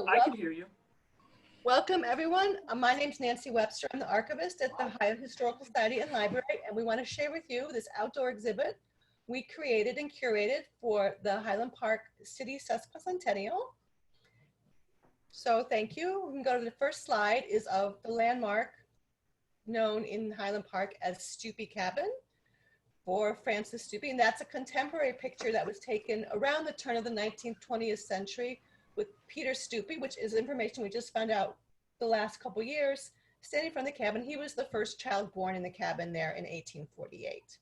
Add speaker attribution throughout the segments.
Speaker 1: I can hear you.
Speaker 2: Welcome, everyone. My name's Nancy Webster. I'm the archivist at the Highland Historical Society and Library, and we want to share with you this outdoor exhibit we created and curated for the Highland Park City Sesquicentennial. So thank you. We can go to the first slide is of the landmark known in Highland Park as Stupi Cabin for Francis Stupi. And that's a contemporary picture that was taken around the turn of the 19th, 20th century with Peter Stupi, which is information we just found out the last couple years, standing in front of the cabin. He was the first child born in the cabin there in 1848.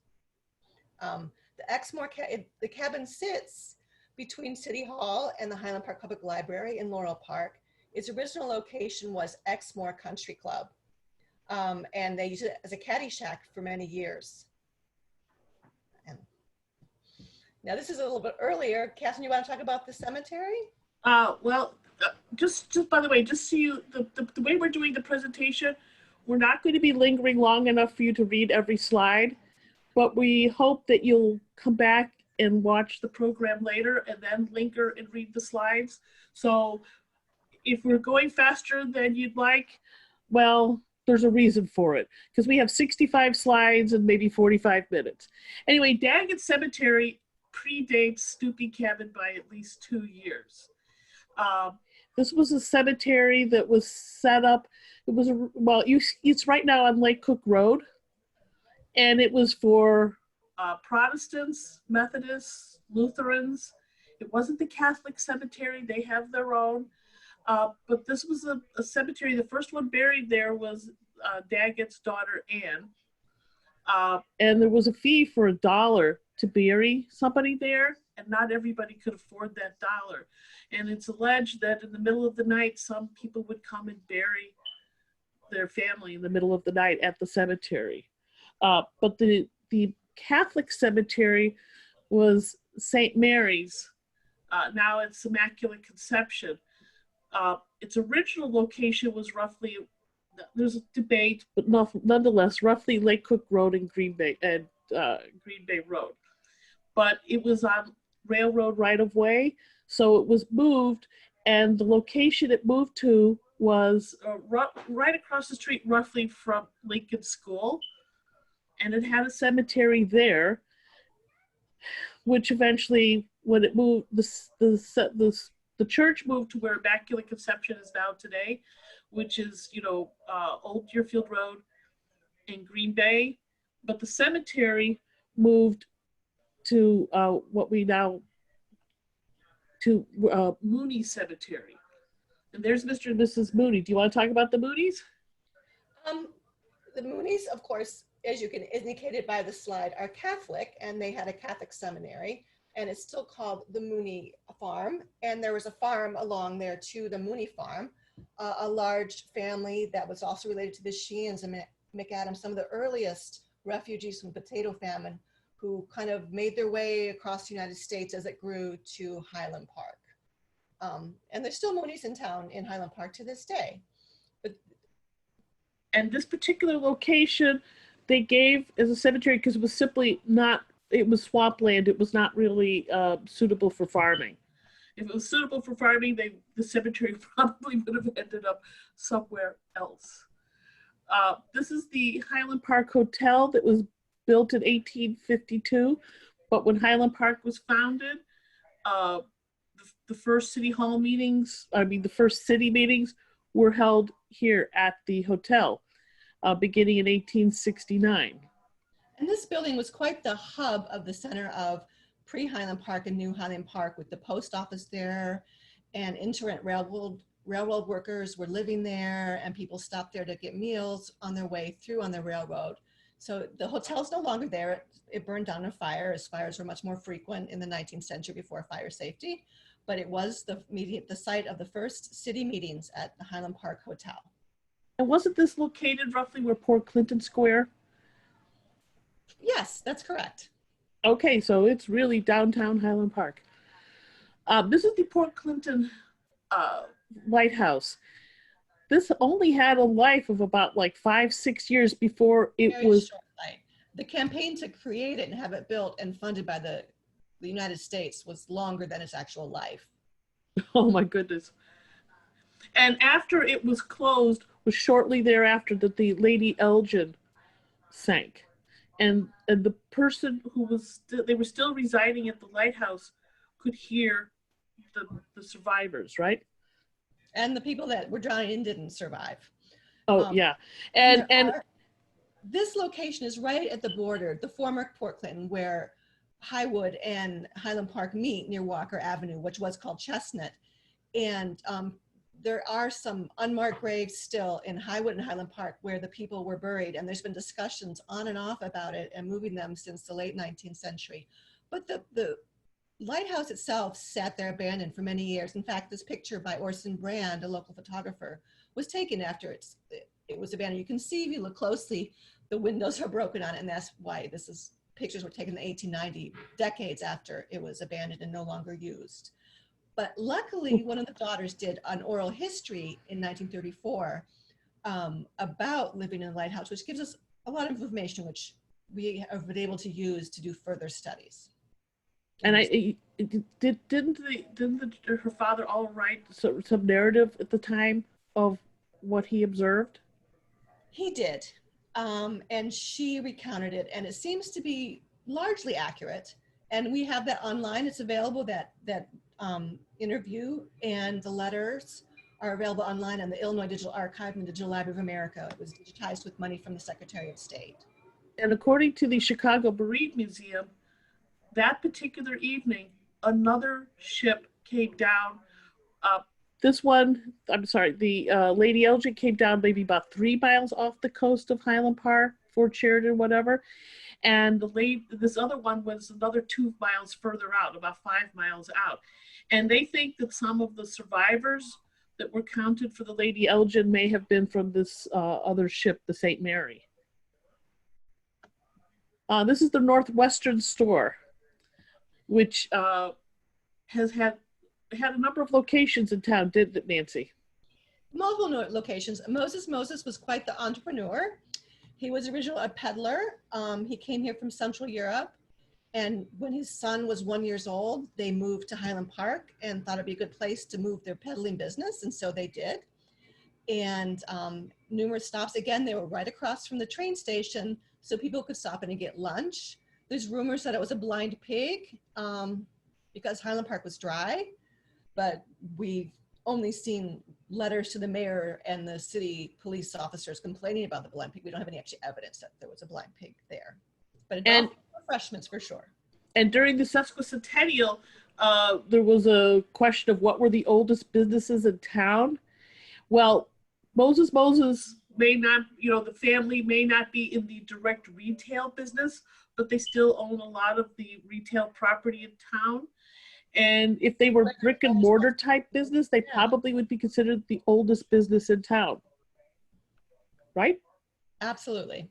Speaker 2: The cabin sits between City Hall and the Highland Park Public Library in Laurel Park. Its original location was Exmoor Country Club, and they used it as a caddy shack for many years. And now this is a little bit earlier. Catherine, you want to talk about the cemetery?
Speaker 1: Just by the way, just so you, the way we're doing the presentation, we're not going to be lingering long enough for you to read every slide, but we hope that you'll come back and watch the program later and then linger and read the slides. So if we're going faster than you'd like, well, there's a reason for it, because we have 65 slides and maybe 45 minutes. Anyway, Daggett Cemetery predates Stupi Cabin by at least 2 years. This was a cemetery that was set up. It was it's right now on Lake Cook Road, and it was for Protestants, Methodists, Lutherans. It wasn't the Catholic cemetery; they have their own. But this was a cemetery. The first one buried there was Daggett's daughter Anne, and there was a fee for $1 to bury somebody there, and not everybody could afford that $1. And it's alleged that in the middle of the night, some people would come and bury their family in the middle of the night at the cemetery. But the Catholic cemetery was St. Mary's. Now it's Immaculate Conception. Its original location was roughly, there's a debate, but nonetheless, roughly Lake Cook Road and Green Bay Road. But it was on railroad right-of-way, so it was moved, and the location it moved to was right across the street roughly from Lincoln School, and it had a cemetery there, which eventually, when it moved, the church moved to where Immaculate Conception is now today, which is, Old Deerfield Road in Green Bay, but the cemetery moved to Mooney Cemetery. And there's Mr. and Mrs. Mooney. Do you want to talk about the Mooneys?
Speaker 2: The Moonies, of course, as you can indicated by the slide, are Catholic, and they had a Catholic seminary, and it's still called the Mooney Farm. And there was a farm along there too, the Mooney Farm, a large family that was also related to the Sheehan's and McAdams, some of the earliest refugees from the potato famine, who kind of made their way across the United States as it grew to Highland Park. And there's still Moonies in town in Highland Park to this day.
Speaker 1: And this particular location they gave as a cemetery because it was simply not, it was swampland. It was not really suitable for farming. If it was suitable for farming, the cemetery probably would have ended up somewhere else. This is the Highland Park Hotel that was built in 1852, but when Highland Park was founded, the first city meetings were held here at the hotel, beginning in 1869.
Speaker 2: And this building was quite the hub of the center of pre-Highland Park and New Highland Park, with the post office there, and internet railroad workers were living there, and people stopped there to get meals on their way through on the railroad. So the hotel's no longer there. It burned down in fire, as fires were much more frequent in the 19th century before fire safety. But it was the site of the first city meetings at the Highland Park Hotel.
Speaker 1: And wasn't this located roughly where Port Clinton Square?
Speaker 2: Yes, that's correct.
Speaker 1: Okay, so it's really downtown Highland Park. This is the Port Clinton lighthouse. This only had a life of about like 5-6 years before it was.
Speaker 2: Short life. The campaign to create it and have it built and funded by the United States was longer than its actual life.
Speaker 1: Oh my goodness. And after it was closed, was shortly thereafter that the Lady Elgin sank. And the person who was, they were still residing at the lighthouse could hear the survivors, right?
Speaker 2: And the people that were drowning in didn't survive.
Speaker 1: Oh, yeah.
Speaker 2: And this location is right at the border, the former Port Clinton, where Highwood and Highland Park meet near Walker Avenue, which was called Chestnut. And there are some unmarked graves still in Highwood and Highland Park where the people were buried. And there's been discussions on and off about it and moving them since the late 19th century. But the lighthouse itself sat there abandoned for many years. In fact, this picture by Orson Brand, a local photographer, was taken after it was abandoned. You can see if you look closely, the windows are broken on it, and that's why pictures were taken in the 1890, decades after it was abandoned and no longer used. But luckily, one of the daughters did an oral history in 1934 about living in the lighthouse, which gives us a lot of information which we have been able to use to do further studies.
Speaker 1: And didn't her father all write some narrative at the time of what he observed?
Speaker 2: He did, and she recounted it, and it seems to be largely accurate. And we have that online. It's available, that interview, and the letters are available online on the Illinois Digital Archive and the Digital Library of America. It was digitized with money from the Secretary of State. And
Speaker 1: according to the Chicago Marine Museum, that particular evening, another ship came down. This one, I'm sorry, the Lady Elgin came down maybe about 3 miles off the coast of Highland Park, Fort Sheridan, whatever. And this other one was another 2 miles further out, about 5 miles out. And they think that some of the survivors that were counted for the Lady Elgin may have been from this other ship, the St. Mary. This is the Northwestern store, which has had a number of locations in town, didn't it, Nancy?
Speaker 2: Multiple locations. Moses was quite the entrepreneur. He was originally a peddler. He came here from Central Europe. And when his son was 1 year old, they moved to Highland Park and thought it'd be a good place to move their peddling business. And so they did. And numerous stops. Again, they were right across from the train station, so people could stop in and get lunch. There's rumors that it was a blind pig because Highland Park was dry, but we've only seen letters to the mayor and the city police officers complaining about the blind pig. We don't have any actual evidence that there was a blind pig there, but refreshments for sure.
Speaker 1: And during the sesquicentennial, there was a question of what were the oldest businesses in town. Well, Moses may not, the family may not be in the direct retail business, but they still own a lot of the retail property in town. And if they were brick and mortar type business, they probably would be considered the oldest business in town. Right?
Speaker 2: Absolutely.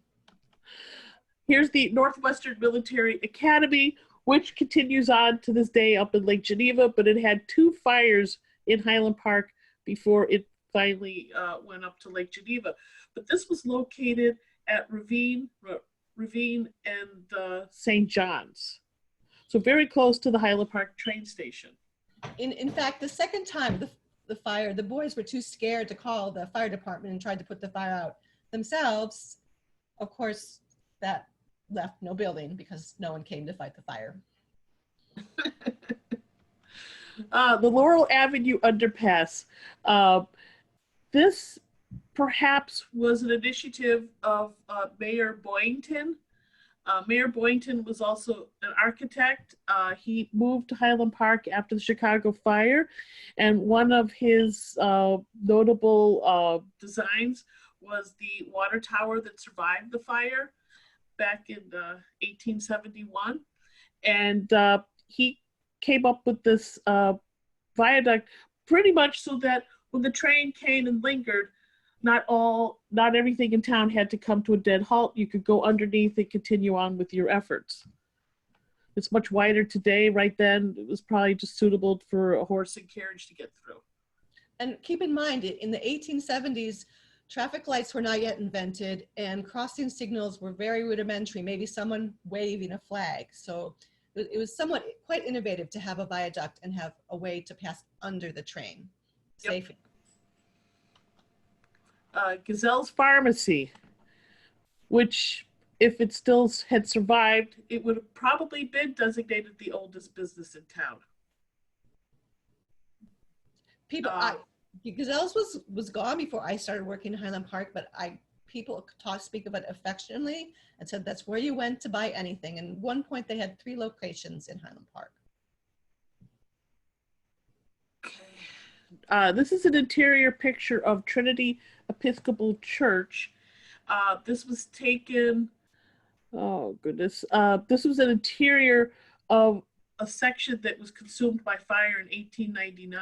Speaker 1: Here's the Northwestern Military Academy, which continues on to this day up in Lake Geneva, but it had 2 fires in Highland Park before it finally went up to Lake Geneva. But this was located at Ravine and St. John's. So very close to the Highland Park train station.
Speaker 2: In fact, the second time the fire, the boys were too scared to call the fire department and tried to put the fire out themselves. Of course, that left no building because no one came to fight the fire.
Speaker 1: The Laurel Avenue underpass. This perhaps was an initiative of Mayor Boynton. Mayor Boynton was also an architect. He moved to Highland Park after the Chicago fire, and one of his notable designs was the water tower that survived the fire back in 1871. And he came up with this viaduct pretty much so that when the train came and lingered, not everything in town had to come to a dead halt. You could go underneath and continue on with your efforts. It's much wider today. Right then, it was probably just suitable for a horse and carriage to get through.
Speaker 2: And keep in mind, in the 1870s, traffic lights were not yet invented and crossing signals were very rudimentary, maybe someone waving a flag. So it was somewhat quite innovative to have a viaduct and have a way to pass under the train safely.
Speaker 1: Gazelle's Pharmacy, which, if it still had survived, it would have probably been designated the oldest business in town.
Speaker 2: People, Gazelle's was gone before I started working in Highland Park, but people speak about it affectionately and said that's where you went to buy anything. And at one point they had 3 locations in Highland Park.
Speaker 1: This is an interior picture of Trinity Episcopal Church. This was taken, oh goodness, this was an interior of a section that was consumed by fire in 1899.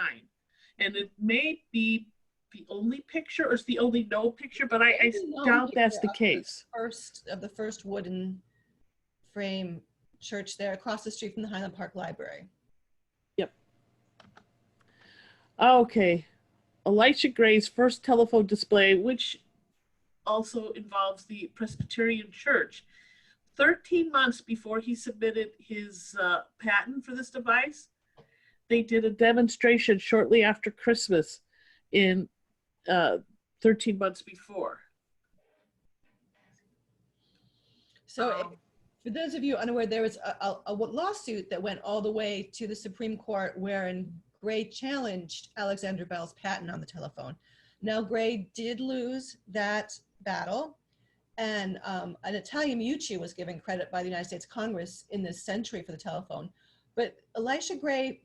Speaker 1: And it may be the only picture, or it's the only known picture, but I doubt that's the case.
Speaker 2: The first wooden frame church there across the street from the Highland Park Library.
Speaker 1: Yep. Okay. Elisha Gray's first telephone display, which also involves the Presbyterian Church. 13 months before he submitted his patent for this device, they did a demonstration shortly after Christmas in 13 months before.
Speaker 2: So for those of you unaware, there was a lawsuit that went all the way to the Supreme Court wherein Gray challenged Alexander Bell's patent on the telephone. Now, Gray did lose that battle, and an Italian Meucci was given credit by the United States Congress in this century for the telephone. But Elisha Gray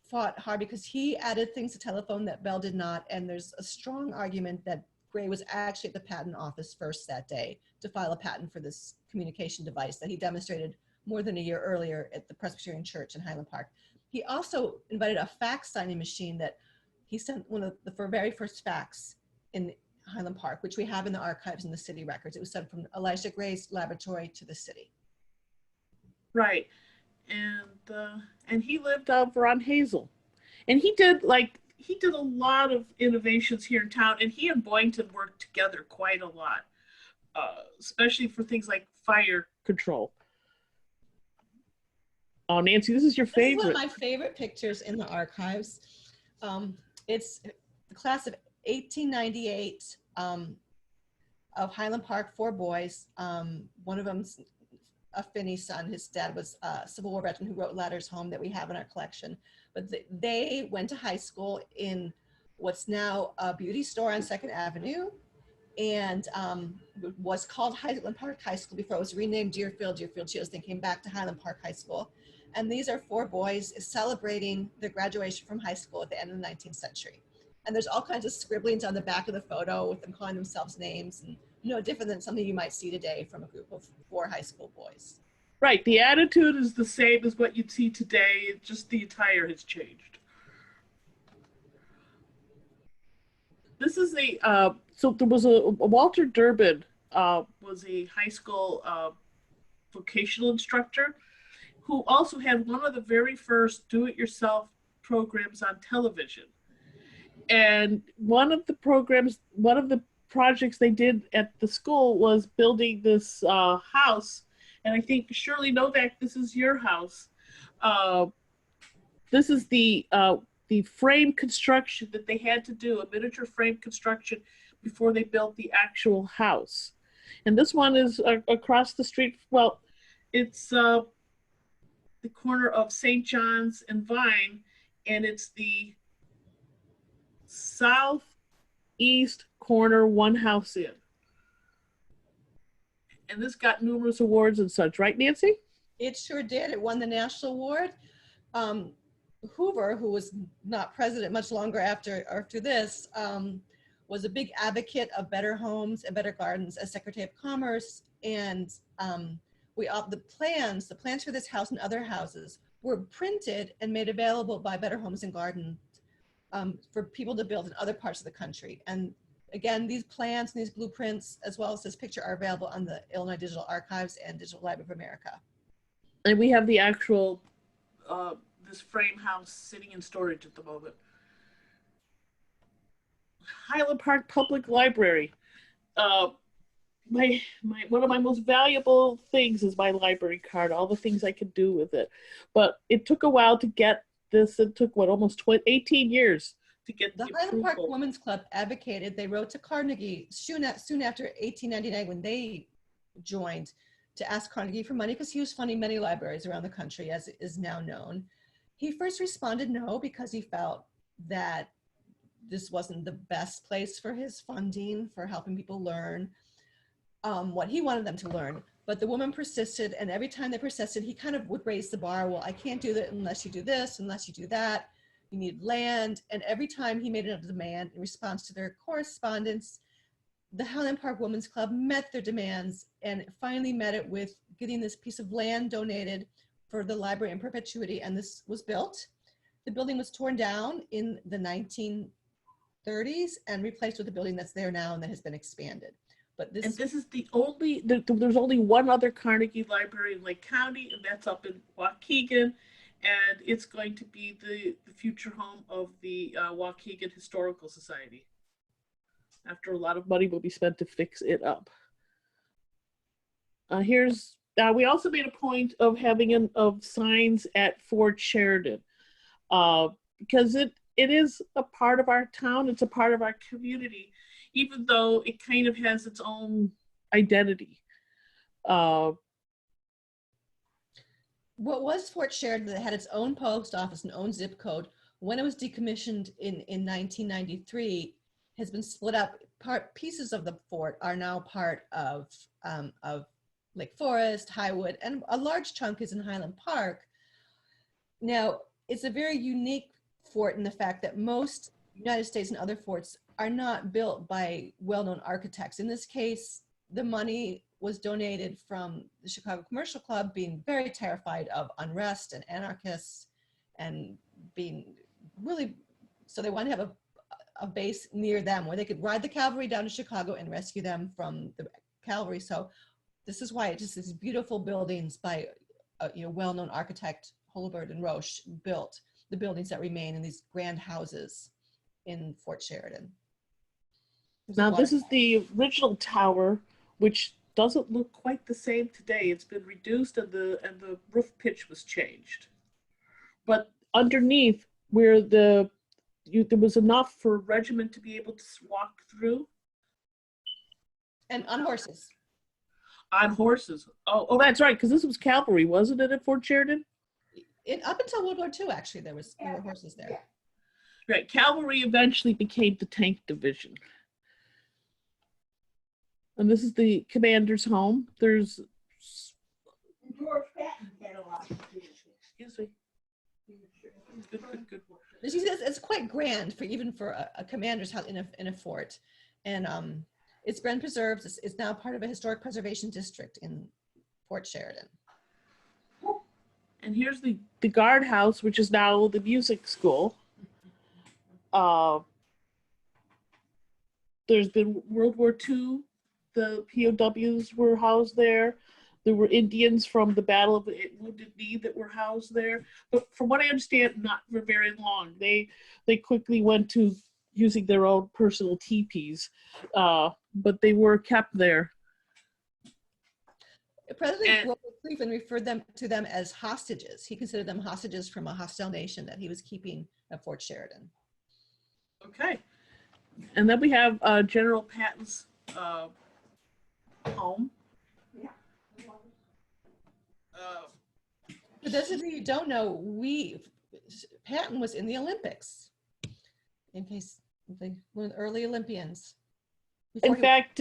Speaker 2: fought hard because he added things to telephone that Bell did not, and there's a strong argument that Gray was actually at the patent office first that day to file a patent for this communication device that he demonstrated more than a year earlier at the Presbyterian Church in Highland Park. He also invited a fax signing machine that he sent one of the very first fax in Highland Park, which we have in the archives in the city records. It was sent from Elisha Gray's laboratory to the city.
Speaker 1: Right. And he lived over on Hazel. And he did a lot of innovations here in town, and he and Boynton worked together quite a lot, especially for things like fire control. Oh, Nancy, this is your favorite.
Speaker 2: This is one of my favorite pictures in the archives. It's the class of 1898 of Highland Park, 4 boys. One of them's a Finney's son. His dad was a Civil War veteran who wrote letters home that we have in our collection. But they went to high school in what's now a beauty store on 2nd Avenue, and was called Highland Park High School before it was renamed Deerfield Shields. They came back to Highland Park High School. And these are 4 boys celebrating their graduation from high school at the end of the 19th century. And there's all kinds of scribblings on the back of the photo with them calling themselves names, and no different than something you might see today from a group of 4 high school boys.
Speaker 1: Right, the attitude is the same as what you'd see today, it's just the attire has changed. This is so there was a Walter Durbin was a high school vocational instructor who also had one of the very first do-it-yourself programs on television. And one of the projects they did at the school was building this house. And I think, Shirley Novak, this is your house. This is the frame construction that they had to do, a miniature frame construction before they built the actual house. And this one is across the street. Well, it's the corner of St. John's and Vine, and it's the southeast corner, one house in. And this got numerous awards and such, right, Nancy?
Speaker 2: It sure did. It won the national award. Hoover, who was not president much longer after this, was a big advocate of better homes and better gardens as Secretary of Commerce. And the plans for this house and other houses were printed and made available by Better Homes and Gardens for people to build in other parts of the country. And again, these plans and these blueprints, as well as this picture, are available on the Illinois Digital Archives and Digital Library of America.
Speaker 1: And we have the actual, this frame house sitting in storage at the moment. Highland Park Public Library. One of my most valuable things is my library card, all the things I could do with it. But it took a while to get this. It took, almost 18 years to get
Speaker 2: The
Speaker 1: the
Speaker 2: Highland Park
Speaker 1: approval.
Speaker 2: Women's Club advocated, they wrote to Carnegie soon after 1899 when they joined to ask Carnegie for money because he was funding many libraries around the country, as is now known. He first responded no because he felt that this wasn't the best place for his funding for helping people learn what he wanted them to learn. But the woman persisted, and every time they persisted, he kind of would raise the bar. Well, I can't do that unless you do this, unless you do that. You need land. And every time he made a demand in response to their correspondence, the Highland Park Women's Club met their demands and finally met it with getting this piece of land donated for the library in perpetuity, and this was built. The building was torn down in the 1930s and replaced with a building that's there now and that has been expanded. But this,
Speaker 1: and this is the only, there's only one other Carnegie Library in Lake County, and that's up in Waukegan, and it's going to be the future home of the Waukegan Historical Society, after a lot of money will be spent to fix it up. We also made a point of having of signs at Fort Sheridan, because it is a part of our town, it's a part of our community, even though it kind of has its own identity.
Speaker 2: what was Fort Sheridan that had its own post office and own zip code, when it was decommissioned in 1993, has been split up. Pieces of the fort are now part of Lake Forest, Highwood, and a large chunk is in Highland Park. Now, it's a very unique fort in the fact that most United States and other forts are not built by well-known architects. In this case, the money was donated from the Chicago Commercial Club, being very terrified of unrest and anarchists, and being really, so they wanted to have a base near them where they could ride the cavalry down to Chicago and rescue them from the cavalry. So this is why it just these beautiful buildings by well-known architect Holabird and Roche built the buildings that remain in these grand houses in Fort Sheridan.
Speaker 1: Now this is the original tower, which doesn't look quite the same today. It's been reduced and the roof pitch was changed. But underneath, where there was enough for a regiment to be able to walk through.
Speaker 2: And on horses.
Speaker 1: On horses. Oh, that's right, because this was cavalry, wasn't it, at Fort Sheridan?
Speaker 2: Up until World War II, actually, there were horses there.
Speaker 1: Right, cavalry eventually became the tank division. And this is the commander's home. There's
Speaker 3: George Patton had a lot to do.
Speaker 1: Excuse me. Good.
Speaker 2: It's quite grand for a commander's house in a fort, and it's been preserved. It's now part of a historic preservation district in Fort Sheridan.
Speaker 1: And here's the guardhouse, which is now the music school. There's been World War II. The POWs were housed there. There were Indians from the Battle of Wounded Knee that were housed there. But from what I understand, not for very long. They quickly went to using their own personal teepees, but they were kept there.
Speaker 2: President Grover Cleveland referred to them as hostages. He considered them hostages from a hostile nation that he was keeping at Fort Sheridan.
Speaker 1: Okay. And then we have General Patton's home.
Speaker 2: For those of you who don't know, Patton was in the Olympics. In case one of the early Olympians.
Speaker 1: In fact,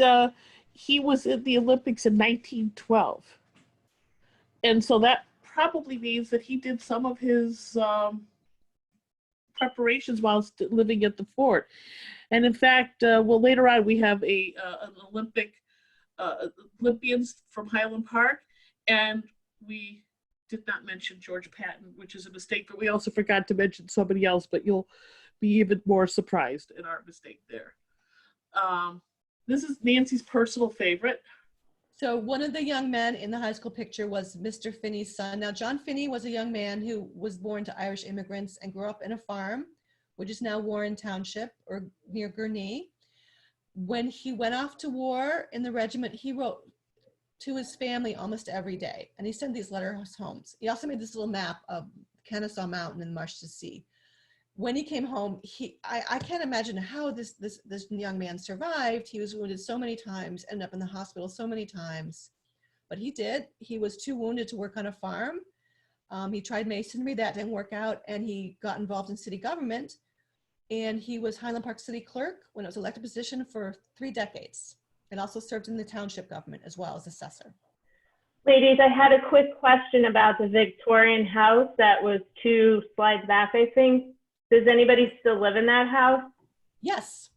Speaker 1: he was in the Olympics in 1912. And so that probably means that he did some of his preparations while living at the fort. And in fact, later on we have an Olympians from Highland Park, and we did not mention George Patton, which is a mistake, but we also forgot to mention somebody else, but you'll be even more surprised at our mistake there. This is Nancy's personal favorite.
Speaker 2: So one of the young men in the high school picture was Mr. Finney's son. Now, John Finney was a young man who was born to Irish immigrants and grew up in a farm, which is now Warren Township or near Gurnee. When he went off to war in the regiment, he wrote to his family almost every day, and he sent these letters home. He also made this little map of Kennesaw Mountain and Marsh to Sea. when he came home, I can't imagine how this young man survived. He was wounded so many times, ended up in the hospital so many times, but he did. He was too wounded to work on a farm. He tried masonry, that didn't work out, and he got involved in city government. And he was Highland Park City Clerk when it was elected position for 3 decades, and also served in the township government as well as assessor.
Speaker 4: Ladies, I had a quick question about the Victorian house that was 2 slides back, I think. Does anybody still live in that house?
Speaker 2: Yes.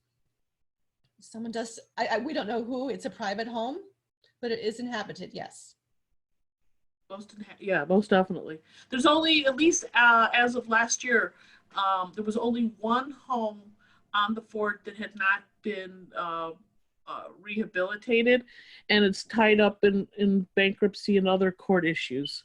Speaker 2: Someone does. We don't know who. It's a private home, but it is inhabited, yes.
Speaker 1: Yeah, most definitely. There's only, at least as of last year, there was only one home on the fort that had not been rehabilitated, and it's tied up in bankruptcy and other court issues.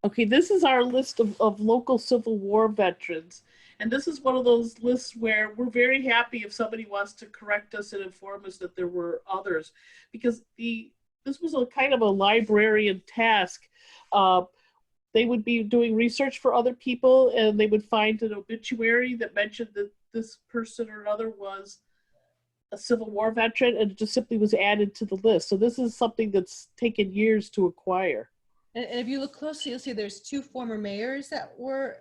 Speaker 1: Okay, this is our list of local Civil War veterans. And this is one of those lists where we're very happy if somebody wants to correct us and inform us that there were others, because this was a kind of a librarian task. They would be doing research for other people, and they would find an obituary that mentioned that this person or another was a Civil War veteran, and it just simply was added to the list. So this is something that's taken years to acquire.
Speaker 2: And if you look closely, you'll see there's 2 former mayors that were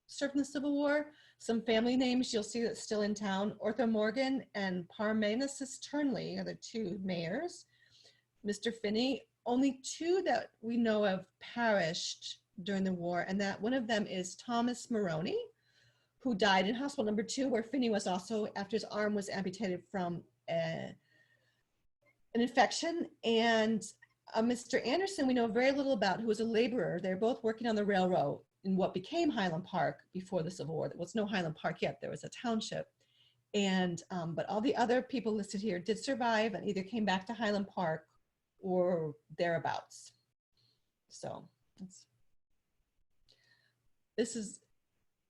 Speaker 2: served in the Civil War. Some family names you'll see that's still in town. Ortho Morgan and Parmenas Turnley are the 2 mayors. Mr. Finney, only 2 that we know of perished during the war, and that one of them is Thomas Maroney, who died in hospital number 2, where Finney was also after his arm was amputated from an infection. And Mr. Anderson, we know very little about, who was a laborer. They're both working on the railroad in what became Highland Park before the Civil War. There was no Highland Park yet. There was a township. And, but all the other people listed here did survive and either came back to Highland Park or thereabouts. So this is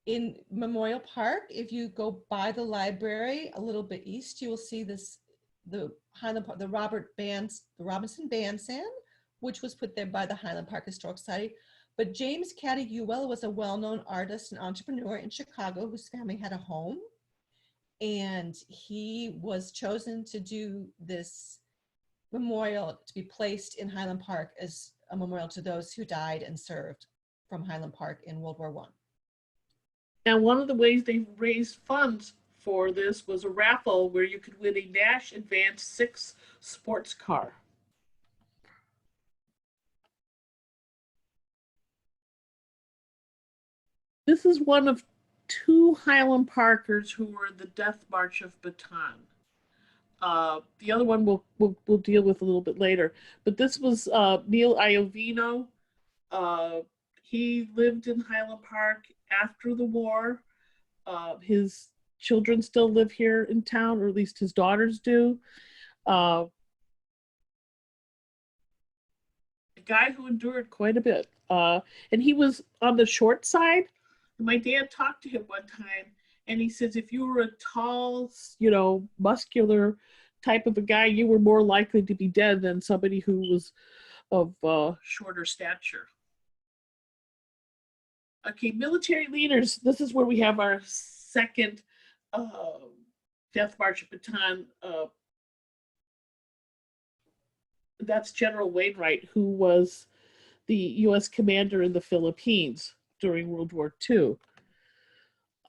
Speaker 2: in Memorial Park. If you go by the library a little bit east, you will see this, the Highland Park, the Robinson Bandstand, which was put there by the Highland Park Historic Society. But James Caddy Ewell was a well-known artist and entrepreneur in Chicago whose family had a home. And he was chosen to do this memorial to be placed in Highland Park as a memorial to those who died and served from Highland Park in World War I.
Speaker 1: And one of the ways they raised funds for this was a raffle where you could win a Nash Advance 6 sports car. This is one of 2 Highland Parkers who were in the Death March of Bataan. The other one we'll deal with a little bit later. But this was Neil Iovino. He lived in Highland Park after the war. His children still live here in town, or at least his daughters do. A guy who endured quite a bit. And he was on the short side. My dad talked to him one time, and he says if you were a tall, muscular type of a guy, you were more likely to be dead than somebody who was of shorter stature. Okay, military leaders. This is where we have our second Death March of Bataan. That's General Wainwright, who was the U.S. commander in the Philippines during World War II.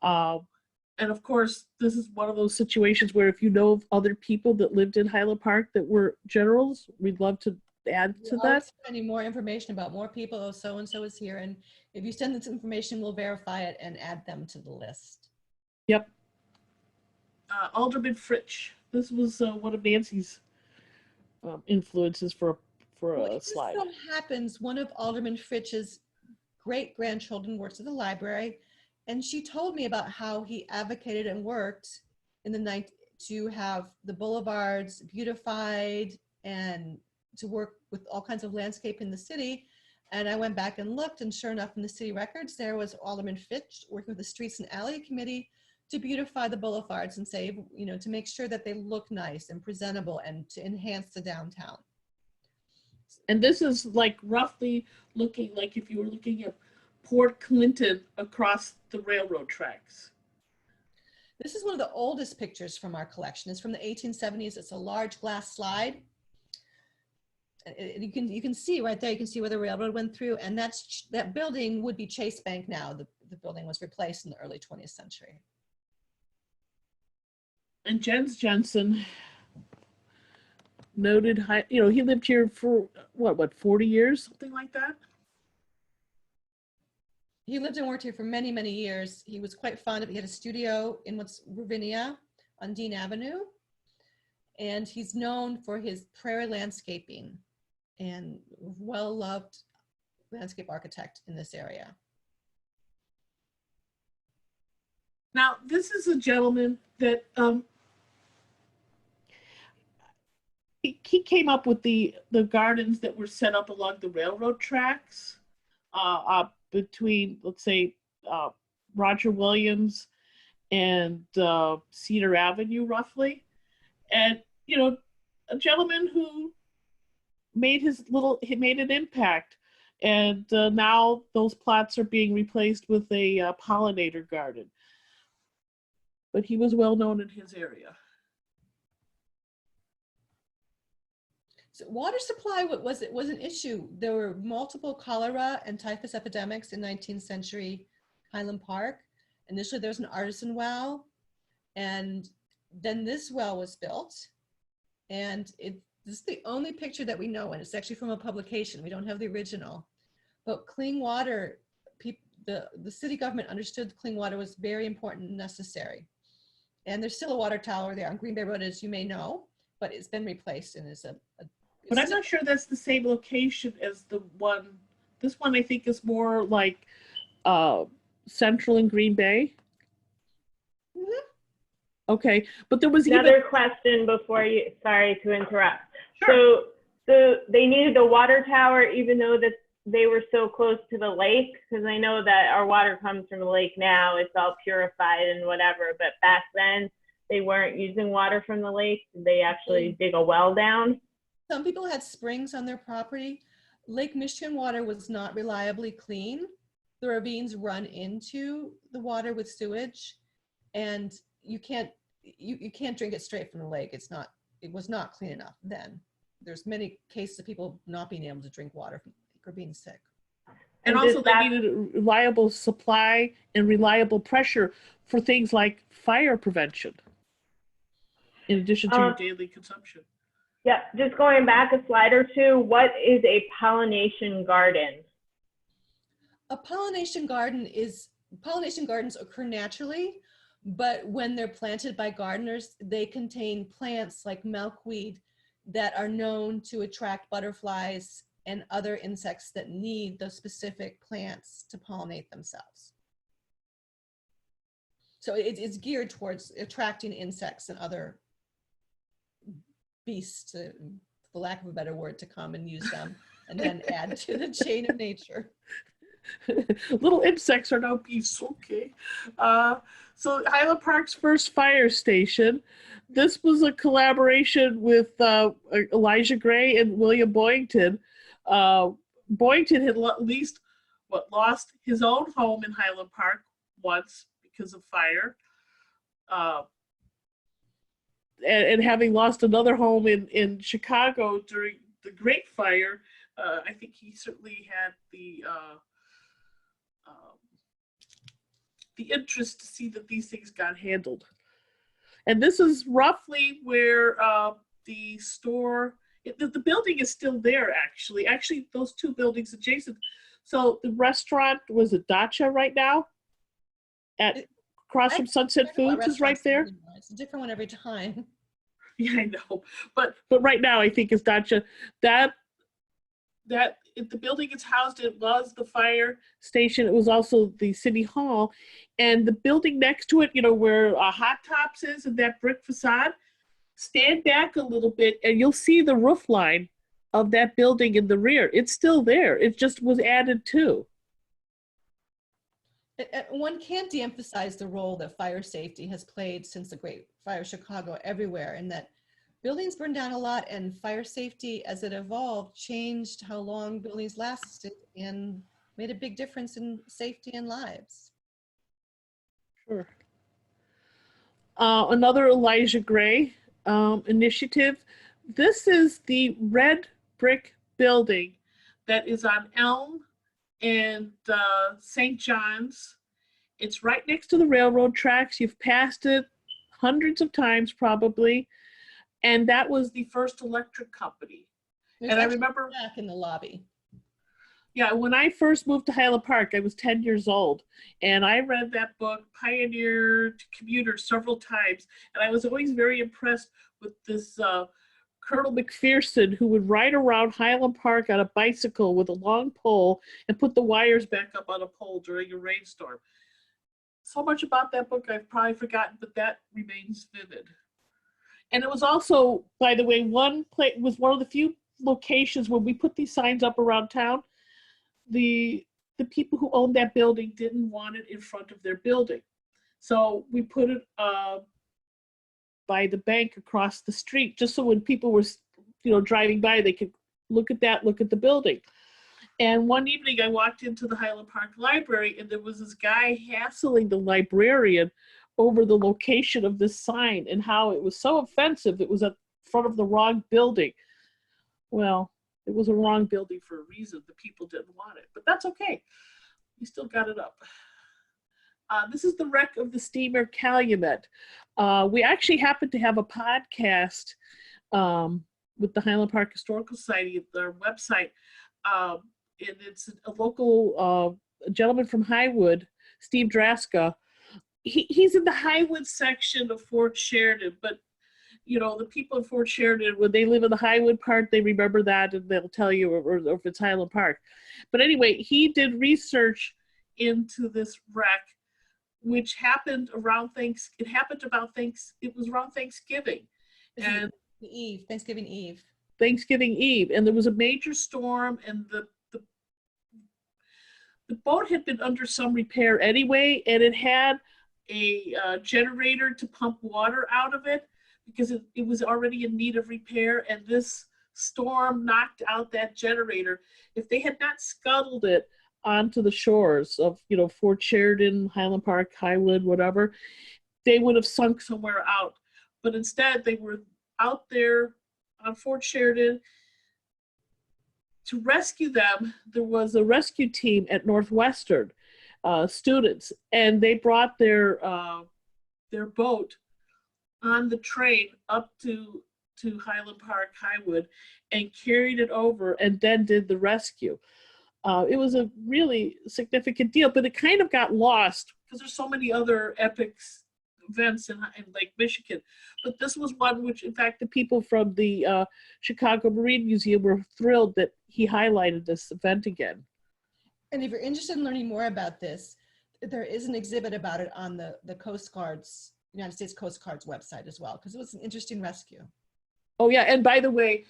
Speaker 1: And of course, this is one of those situations where if you know of other people that lived in Highland Park that were generals, we'd love to add to that.
Speaker 2: Any more information about more people, oh, so-and-so is here. And if you send this information, we'll verify it and add them to the list.
Speaker 1: Yep. Alderman Fritsch. This was one of Nancy's influences for a slide.
Speaker 2: So happens one of Alderman Fritsch's great-grandchildren works at the library, and she told me about how he advocated and worked in the night to have the boulevards beautified and to work with all kinds of landscape in the city. And I went back and looked, and sure enough, in the city records, there was Alderman Fitch working with the Streets and Alley Committee to beautify the boulevards and save, to make sure that they look nice and presentable and to enhance the downtown.
Speaker 1: And this is like roughly looking like if you were looking at Port Clinton across the railroad tracks.
Speaker 2: This is one of the oldest pictures from our collection. It's from the 1870s. It's a large glass slide. You can see right there, you can see where the railroad went through, and that building would be Chase Bank now. The building was replaced in the early 20th century.
Speaker 1: And Jens Jensen, noted high, he lived here for what 40 years, something like that.
Speaker 2: He lived and worked here for many, many years. He was quite fond of, he had a studio in what's RAVINIA on Dean Avenue. And he's known for his prairie landscaping and well-loved landscape architect in this area.
Speaker 1: Now, this is a gentleman that he came up with the gardens that were set up along the railroad tracks between, let's say, Roger Williams and Cedar Avenue, roughly. And, a gentleman who made an impact. And now those plots are being replaced with a pollinator garden. But he was well known in his area.
Speaker 2: So water supply was an issue. There were multiple cholera and typhus epidemics in 19th century Highland Park. Initially, there was an artisan well, and then this well was built. And this is the only picture that we know, and it's actually from a publication. We don't have the original. But clean water, the city government understood clean water was very important and necessary. And there's still a water tower there on Green Bay Road, as you may know, but it's been replaced and is
Speaker 1: But I'm not sure that's the same location as the one. This one I think is more like central in Green Bay.
Speaker 2: Mm-hmm.
Speaker 1: Okay, but there was
Speaker 4: another question before you. Sorry to interrupt.
Speaker 1: Sure.
Speaker 4: So they needed a water tower, even though that they were so close to the lake, because I know that our water comes from the lake now. It's all purified and whatever. But back then, they weren't using water from the lake. They actually dig a well down.
Speaker 2: Some people had springs on their property. Lake Michigan water was not reliably clean. The ravines run into the water with sewage, and you can't drink it straight from the lake. It was not clean enough then. There's many cases of people not being able to drink water or being sick.
Speaker 1: And also they needed a reliable supply and reliable pressure for things like fire prevention, in addition to your daily consumption.
Speaker 4: Yeah, just going back a slide or two, what is a pollination garden?
Speaker 2: A pollination gardens occur naturally, but when they're planted by gardeners, they contain plants like milkweed that are known to attract butterflies and other insects that need those specific plants to pollinate themselves. So it's geared towards attracting insects and other beasts, for lack of a better word, to come and use them and then add to the chain of nature.
Speaker 1: Little insects are now beasts, okay. So Highland Park's first fire station, this was a collaboration with Elijah Gray and William Boynton. Boynton had lost his own home in Highland Park once because of fire. And having lost another home in Chicago during the Great Fire, I think he certainly had the interest to see that these things got handled. And this is roughly where the store, the building is still there, actually. Actually, those two buildings adjacent. So the restaurant was a Dacha right now, across from Sunset Foods is right there.
Speaker 2: It's a different one every time.
Speaker 1: Yeah, I know. But right now, I think it's Dacha. The building it's housed in was the fire station. It was also the city hall. And the building next to it, where Hot Tops is and that brick facade, stand back a little bit and you'll see the roof line of that building in the rear. It's still there. It just was added to.
Speaker 2: One can't de-emphasize the role that fire safety has played since the Great Fire of Chicago everywhere, and that buildings burned down a lot, and fire safety, as it evolved, changed how long buildings lasted and made a big difference in safety and lives.
Speaker 1: Sure. Another Elijah Gray initiative. This is the red brick building that is on Elm and St. John's. It's right next to the railroad tracks. You've passed it hundreds of times probably. And that was the first electric company.
Speaker 2: There's
Speaker 1: And I
Speaker 2: actually
Speaker 1: remember
Speaker 2: back in the lobby.
Speaker 1: Yeah, when I first moved to Highland Park, I was 10 years old, and I read that book, Pioneer to Commuter, several times, and I was always very impressed with this Colonel McPherson, who would ride around Highland Park on a bicycle with a long pole and put the wires back up on a pole during a rainstorm. So much about that book I've probably forgotten, but that remains vivid. And it was also, by the way, one of the few locations where we put these signs up around town. The people who owned that building didn't want it in front of their building. So we put it by the bank across the street, just so when people were, driving by, they could look at the building. And one evening I walked into the Highland Park Library, and there was this guy hassling the librarian over the location of this sign and how it was so offensive. It was in front of the wrong building. Well, it was a wrong building for a reason. The people didn't want it, but that's okay. We still got it up. This is the wreck of the steamer Calumet. We actually happen to have a podcast with the Highland Park Historical Society at their website. And it's a local gentleman from Highwood, Steve Draska. He's in the Highwood section of Fort Sheridan, but the people in Fort Sheridan, when they live in the Highwood part, they remember that and they'll tell you, or if it's Highland Park. But anyway, he did research into this wreck, which happened around it was around Thanksgiving. And
Speaker 2: Thanksgiving Eve.
Speaker 1: And there was a major storm, and the boat had been under some repair anyway, and it had a generator to pump water out of it, because it was already in need of repair, and this storm knocked out that generator. If they had not scuttled it onto the shores of, Fort Sheridan, Highland Park, Highwood, whatever, they would have sunk somewhere out. But instead, they were out there on Fort Sheridan. To rescue them, there was a rescue team at Northwestern, students, and they brought their boat on the train up to Highland Park, Highwood, and carried it over, and then did the rescue. It was a really significant deal, but it kind of got lost because there's so many other epic events in Lake Michigan. But this was one which, in fact, the people from the Chicago Marine Museum were thrilled that he highlighted this event again.
Speaker 2: And if you're interested in learning more about this, there is an exhibit about it on the Coast Guard's, United States Coast Guard's website as well, because it was an interesting rescue.
Speaker 1: Oh yeah, and by the way,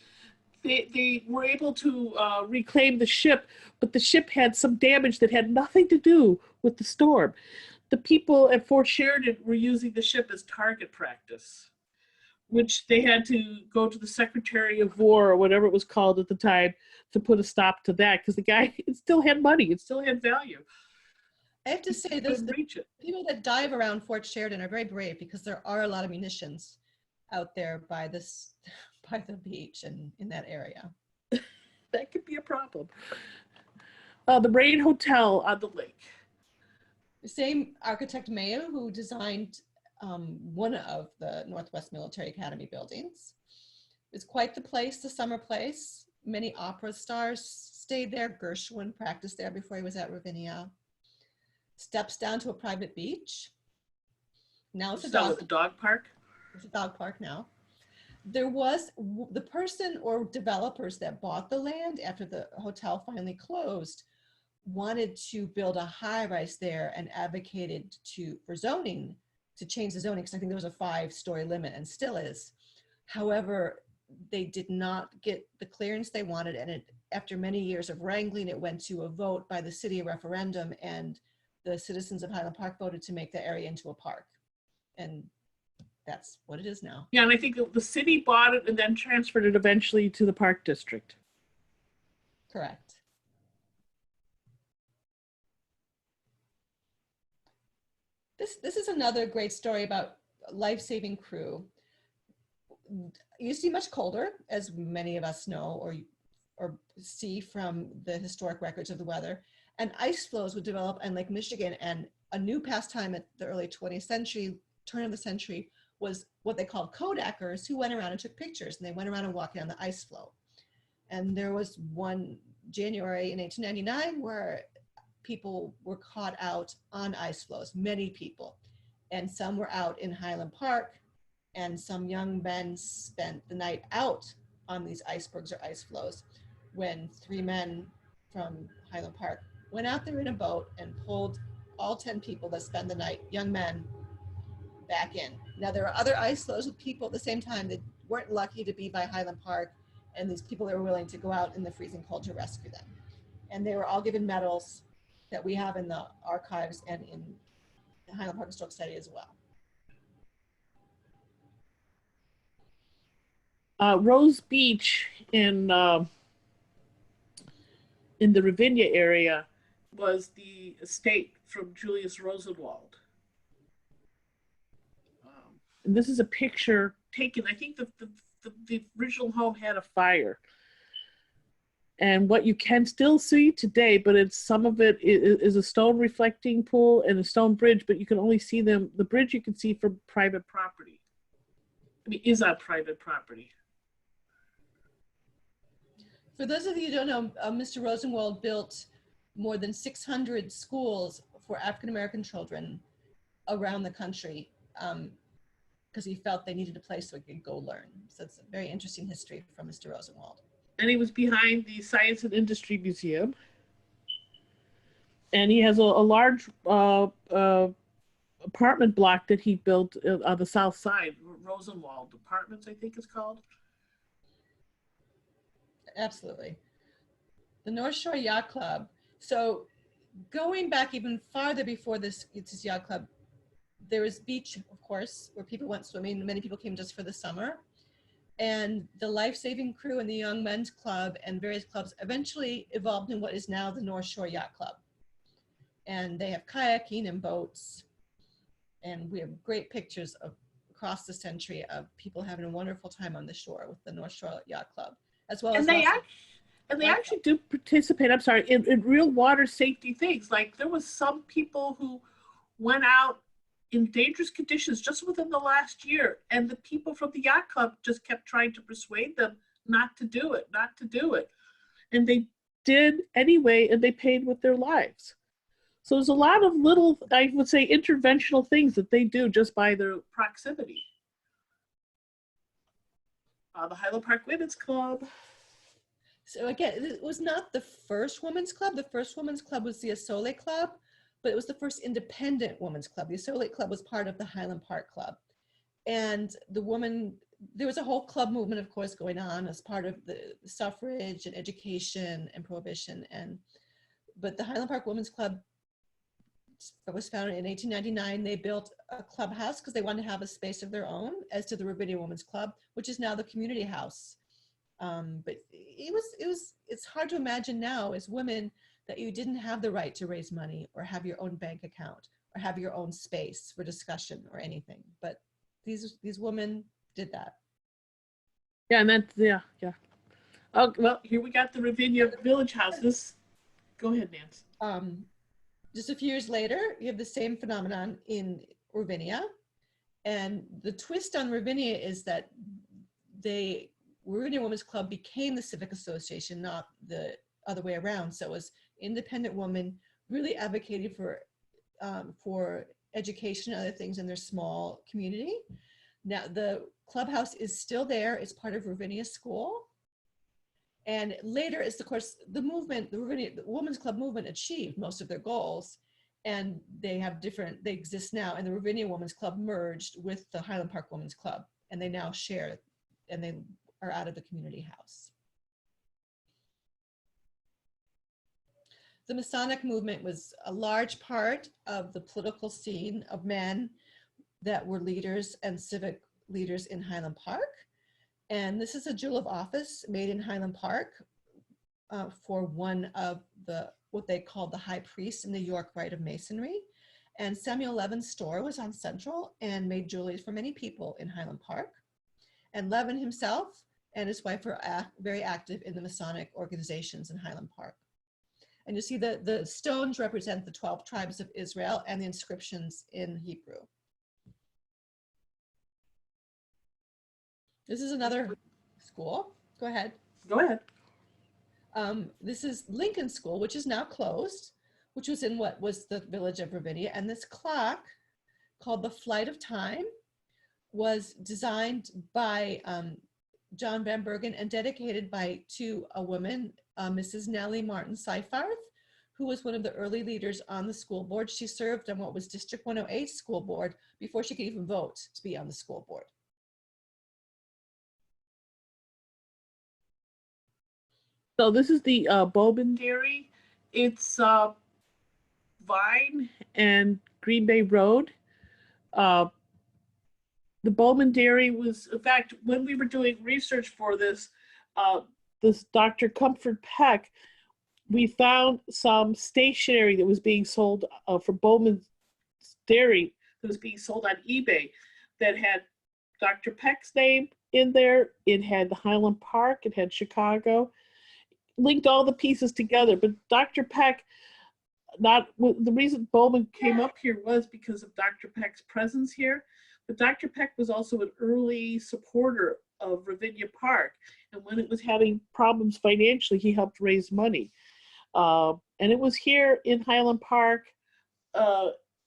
Speaker 1: they were able to reclaim the ship, but the ship had some damage that had nothing to do with the storm. The people at Fort Sheridan were using the ship as target practice, which they had to go to the Secretary of War, or whatever it was called at the time, to put a stop to that, because the guy, it still had money, it still had value.
Speaker 2: I have to say, people that dive around Fort Sheridan are very brave, because there are a lot of munitions out there by the beach and in that area.
Speaker 1: That could be a problem. The Rain Hotel on the lake.
Speaker 2: The same architect Mayo, who designed one of the Northwest Military Academy buildings. It's quite the place, the summer place. Many opera stars stayed there. Gershwin practiced there before he was at Ravinia. Steps down to a private beach. Now it's a
Speaker 1: dog park.
Speaker 2: It's a dog park now. There was the person or developers that bought the land after the hotel finally closed wanted to build a high-rise there and advocated for zoning, to change the zoning, because I think there was a 5-story limit and still is. However, they did not get the clearance they wanted, and after many years of wrangling, it went to a vote by the city, a referendum, and the citizens of Highland Park voted to make the area into a park. And that's what it is now.
Speaker 1: Yeah, and I think the city bought it and then transferred it eventually to the Park District.
Speaker 2: Correct. This is another great story about life-saving crew. It used to be much colder, as many of us know or see from the historic records of the weather, and ice floes would develop in Lake Michigan, and a new pastime at the early 20th century, turn of the century, was what they called Kodakers, who went around and took pictures, and they went around and walked on the ice floe. And there was one January in 1899 where people were caught out on ice floes, many people, and some were out in Highland Park, and some young men spent the night out on these icebergs or ice floes when 3 men from Highland Park went out there in a boat and pulled all 10 people that spent the night, young men, back in. Now there are other ice floes with people at the same time that weren't lucky to be by Highland Park, and these people that were willing to go out in the freezing cold to rescue them. And they were all given medals that we have in the archives and in the Highland Park Historic Society as well.
Speaker 1: Rose Beach in the Ravinia area was the estate from Julius Rosenwald. And this is a picture taken, I think the original home had a fire. And what you can still see today, but it's some of it is a stone reflecting pool and a stone bridge, but you can only see them, the bridge you can see from private property. I mean, is on private property.
Speaker 2: For those of you who don't know, Mr. Rosenwald built more than 600 schools for African-American children around the country because he felt they needed a place so he could go learn. So it's a very interesting history from Mr. Rosenwald.
Speaker 1: And he was behind the Science and Industry Museum. And he has a large apartment block that he built on the south side, Rosenwald Apartments, I think it's called.
Speaker 2: Absolutely. The North Shore Yacht Club. So going back even farther before this yacht club, there was beach, of course, where people went swimming. Many people came just for the summer. And the life-saving crew and the Young Men's Club and various clubs eventually evolved in what is now the North Shore Yacht Club. And they have kayaking and boats. And we have great pictures of across the century of people having a wonderful time on the shore with the North Shore Yacht Club, as well as
Speaker 1: they actually do participate, I'm sorry, in real water safety things. Like there was some people who went out in dangerous conditions just within the last year, and the people from the yacht club just kept trying to persuade them not to do it. And they did anyway, and they paid with their lives. So there's a lot of little, I would say, interventional things that they do just by their proximity. The Highland Park Women's Club.
Speaker 2: So again, it was not the first women's club. The first women's club was the Asole Club, but it was the first independent women's club. The Asole Club was part of the Highland Park Club. And there was a whole club movement, of course, going on as part of the suffrage and education and prohibition. But the Highland Park Women's Club was founded in 1899. They built a clubhouse because they wanted to have a space of their own, as did the Ravinia Women's Club, which is now the community house. But it's hard to imagine now as women that you didn't have the right to raise money or have your own bank account or have your own space for discussion or anything. But these women did that.
Speaker 1: Yeah, and that's, yeah. Oh, well, here we got the Ravinia Village Houses. Go ahead, Nance.
Speaker 2: Just a few years later, you have the same phenomenon in Ravinia. And the twist on Ravinia is that Ravinia Women's Club became the Civic Association, not the other way around. So it was independent women really advocating for education and other things in their small community. Now the clubhouse is still there. It's part of Ravinia School. And later is, of course, the Women's Club movement achieved most of their goals. And they exist now. And the Ravinia Women's Club merged with the Highland Park Women's Club. And they now share, and they are out of the community house. The Masonic movement was a large part of the political scene of men that were leaders and civic leaders in Highland Park. And this is a jewel of office made in Highland Park for one of what they called the high priests in the York Rite of Masonry. And Samuel Levin's store was on Central and made jewelry for many people in Highland Park. And Levin himself and his wife were very active in the Masonic organizations in Highland Park. And you see the stones represent the 12 tribes of Israel and the inscriptions in Hebrew. This is another school. Go ahead.
Speaker 1: Go ahead.
Speaker 2: This is Lincoln School, which is now closed, which was in what was the village of Ravinia. And this clock, called the Flight of Time, was designed by John Van Bergen and dedicated to a woman, Mrs. Nellie Martin Seifarth, who was one of the early leaders on the school board. She served on what was District 108 school board before she could even vote to be on the school board.
Speaker 1: So this is the Bowman Dairy. It's Vine and Green Bay Road. The Bowman Dairy was, in fact, when we were doing research for this, this Dr. Comfort Peck, we found some stationery that was being sold for Bowman Dairy that was being sold on eBay that had Dr. Peck's name in there. It had Highland Park. It had Chicago. Linked all the pieces together, but Dr. Peck, the reason Bowman came up here was because of Dr. Peck's presence here, but Dr. Peck was also an early supporter of Ravinia Park, and when it was having problems financially, he helped raise money. And it was here in Highland Park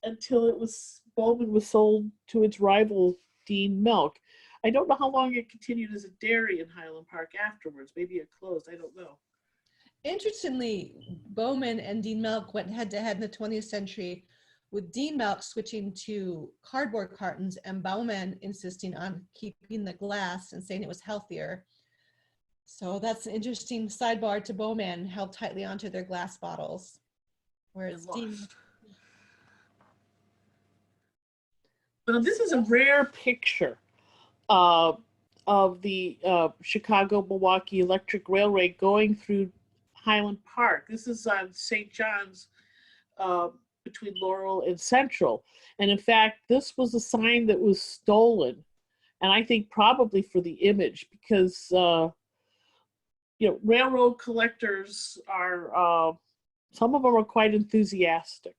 Speaker 1: until Bowman was sold to its rival, Dean Milk. I don't know how long it continued as a dairy in Highland Park afterwards. Maybe it closed, I don't know.
Speaker 2: Interestingly, Bowman and Dean Milk went head to head in the 20th century, with Dean Milk switching to cardboard cartons and Bowman insisting on keeping the glass and saying it was healthier. So that's an interesting sidebar to Bowman, held tightly onto their glass bottles. Whereas Dean...
Speaker 1: Well, this is a rare picture of the Chicago-Milwaukee Electric Railway going through Highland Park. This is on St. John's between Laurel and Central. And in fact, this was a sign that was stolen. And I think probably for the image, because, railroad collectors are, some of them are quite enthusiastic.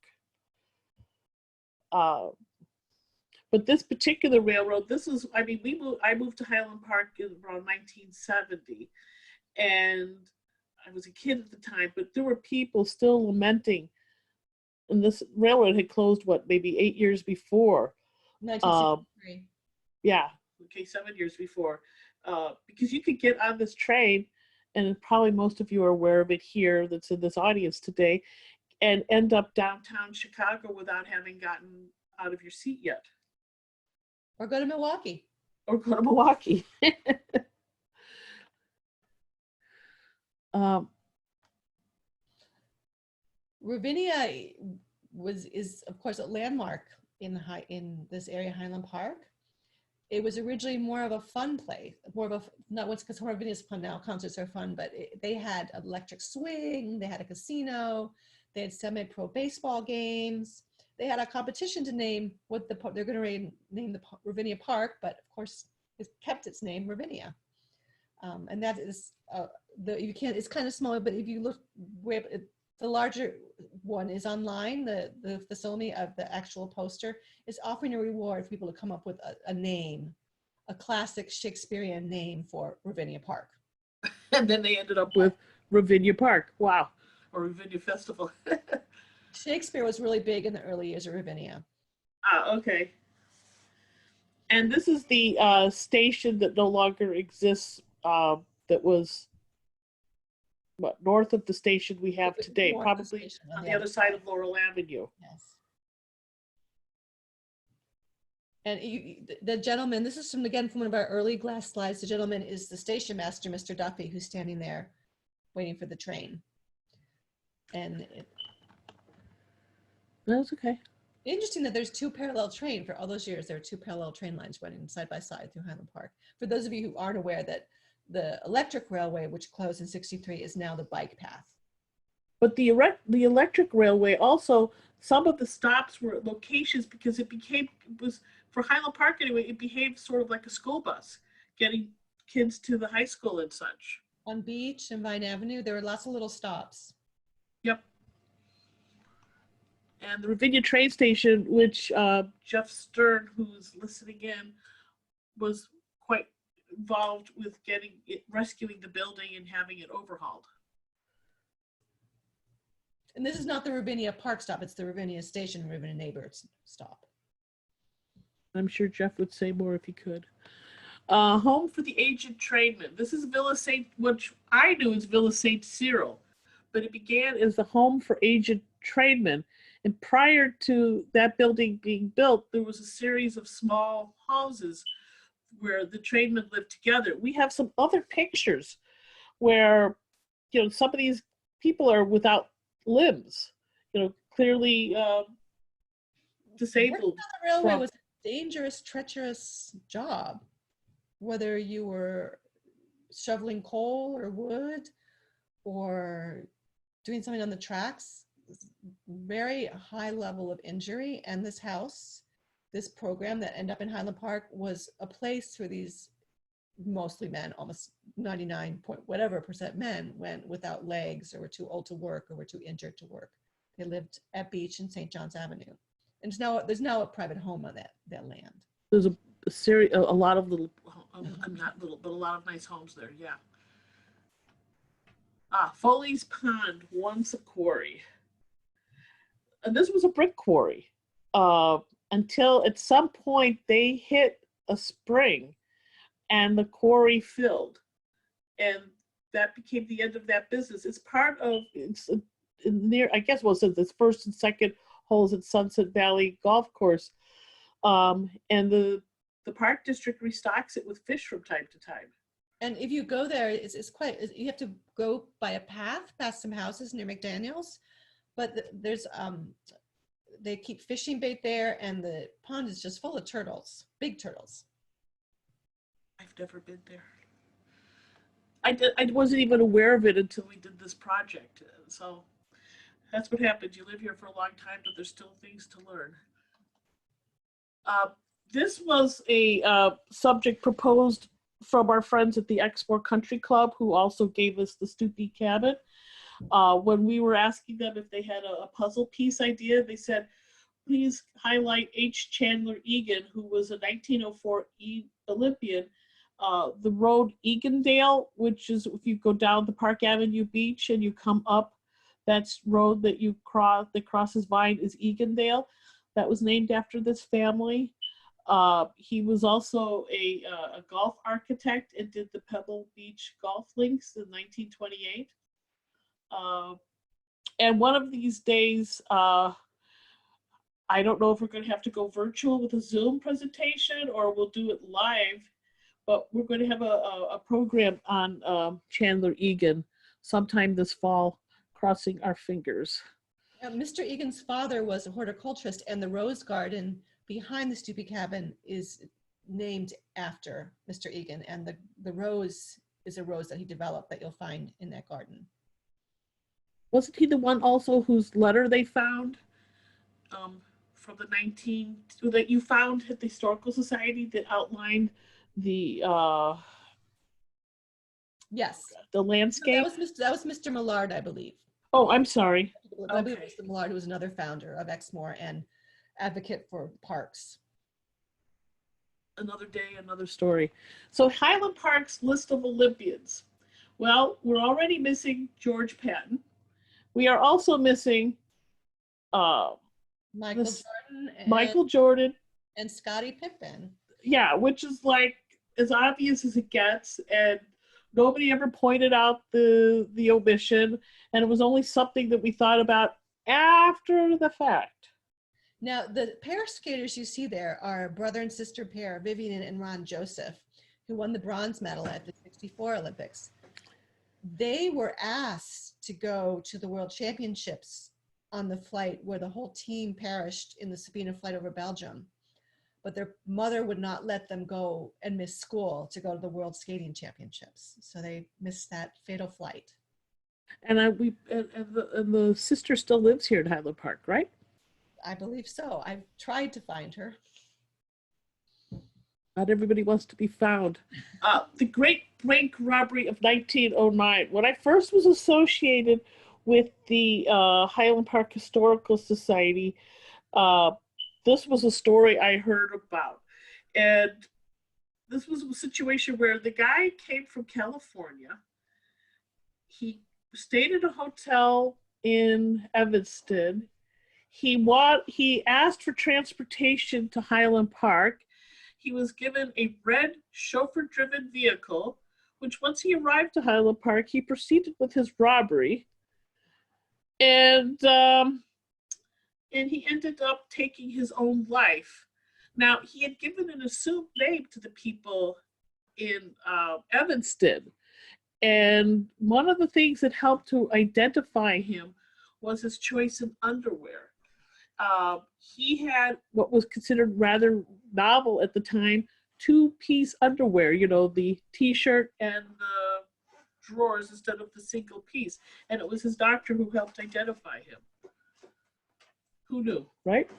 Speaker 1: But this particular railroad, I moved to Highland Park in around 1970. And I was a kid at the time, but there were people still lamenting. And this railroad had closed, maybe 8 years before.
Speaker 2: 1963.
Speaker 1: Yeah, okay, 7 years before. Because you could get on this train, and probably most of you are aware of it here that's in this audience today, and end up downtown Chicago without having gotten out of your seat yet.
Speaker 2: Or go to Milwaukee. Ravinia is of course a landmark in this area, Highland Park. It was originally more of a fun place, not what's because Ravinia is fun now. Concerts are fun, but they had an electric swing, they had a casino, they had semi-pro baseball games. They had a competition to name what they're going to name the Ravinia Park, but of course it kept its name Ravinia. And that is it's kind of small, but if you look the larger one is online. The facility of the actual poster is offering a reward for people to come up with a name, a classic Shakespearean name for Ravinia Park.
Speaker 1: And then they ended up with Ravinia Park. Wow. Or Ravinia Festival.
Speaker 2: Shakespeare was really big in the early years of Ravinia.
Speaker 1: Ah, okay. And this is the station that no longer exists, that was north of the station we have today, probably on the other side of Laurel Avenue.
Speaker 2: Yes. And the gentleman, this is again from one of our early glass slides. The gentleman is the station master, Mr. Duffy, who's standing there waiting for the train. And
Speaker 1: that's okay.
Speaker 2: Interesting that there's two parallel train for all those years. There were two parallel train lines running side by side through Highland Park. For those of you who aren't aware that the electric railway, which closed in '63, is now the bike path.
Speaker 1: But the electric railway also, some of the stops were at locations because it was for Highland Park anyway, it behaved sort of like a school bus, getting kids to the high school and such.
Speaker 2: On Beach and Vine Avenue, there were lots of little stops.
Speaker 1: Yep. And the Ravinia train station, which Jeff Stern, who's listening in, was quite involved with rescuing the building and having it overhauled.
Speaker 2: And this is not the Ravinia Park stop, it's the Ravinia Station, Ravinia Neighbors stop.
Speaker 1: I'm sure Jeff would say more if he could. Home for the aged trainmen. This is Villa St., which I knew as Villa St. Cyril, but it began as the home for aged trainmen. And prior to that building being built, there was a series of small houses where the trainmen lived together. We have some other pictures where, you know, some of these people are without limbs, you know, clearly disabled.
Speaker 2: Working on the railway was a dangerous, treacherous job. Whether you were shoveling coal or wood or doing something on the tracks, very high level of injury. And this house, this program that ended up in Highland Park, was a place for these mostly men, almost 99% men, went without legs or were too old to work or were too injured to work. They lived at Beach and St. John's Avenue. And there's now a private home on that land.
Speaker 1: There's a series, a lot of little, not little, but a lot of nice homes there, yeah. Foley's Pond, once a quarry. And this was a brick quarry until at some point they hit a spring and the quarry filled. And that became the end of that business. It's part of, it's near, I guess, well, since it's first and second holes at Sunset Valley Golf Course. And the Park District restocks it with fish from time to time.
Speaker 2: And if you go there, it's quite, you have to go by a path past some houses near McDaniel's, but there's, they keep fishing bait there and the pond is just full of turtles, big turtles.
Speaker 1: I've never been there. I wasn't even aware of it until we did this project. So that's what happens. You live here for a long time, but there's still things to learn. This was a subject proposed from our friends at the Exmoor Country Club, who also gave us the Stoopy Cabin. When we were asking them if they had a puzzle piece idea, they said, please highlight H. Chandler Egan, who was a 1904 Olympian. The road Egandale, which is if you go down the Park Avenue Beach and you come up, that's road that you cross, that crosses Vine, is Egandale. That was named after this family. He was also a golf architect and did the Pebble Beach golf links in 1928. And one of these days, I don't know if we're going to have to go virtual with a Zoom presentation or we'll do it live, but we're going to have a program on Chandler Egan sometime this fall, crossing our fingers.
Speaker 2: Mr. Egan's father was a horticulturist, and the rose garden behind the Stoopy Cabin is named after Mr. Egan, and the rose is a rose that he developed that you'll find in that garden.
Speaker 1: Wasn't he the one also whose letter they found from the that you found at the Historical Society that outlined the
Speaker 2: yes,
Speaker 1: the landscape?
Speaker 2: No, that was Mr. Millard, I believe.
Speaker 1: Oh, I'm sorry.
Speaker 2: I believe Mr. Millard, who was another founder of Exmoor and advocate for parks.
Speaker 1: Another day, another story. So Highland Park's list of Olympians. Well, we're already missing George Patton. We are also missing Michael Jordan
Speaker 2: and Scottie Pippen.
Speaker 1: Yeah, which is like as obvious as it gets, and nobody ever pointed out the omission, and it was only something that we thought about after the fact.
Speaker 2: Now, the pair skaters you see there are brother and sister pair, Vivian and Ron Joseph, who won the bronze medal at the '64 Olympics. They were asked to go to the World Championships on the flight where the whole team perished in the Sabina flight over Belgium. But their mother would not let them go and miss school to go to the World Skating Championships. So they missed that fatal flight.
Speaker 1: And the sister still lives here in Highland Park, right?
Speaker 2: I believe so. I've tried to find her.
Speaker 1: Not everybody wants to be found. The Great Bank Robbery of 1909. When I first was associated with the Highland Park Historical Society, this was a story I heard about. And this was a situation where the guy came from California. He stayed at a hotel in Evanston. He asked for transportation to Highland Park. He was given a red chauffeur-driven vehicle, which once he arrived to Highland Park, he proceeded with his robbery. And he ended up taking his own life. Now, he had given an assumed name to the people in Evanston. And one of the things that helped to identify him was his choice in underwear. He had what was considered rather novel at the time, two-piece underwear, you know, the t-shirt and the drawers instead of the single piece. And it was his doctor who helped identify him. Who knew, right?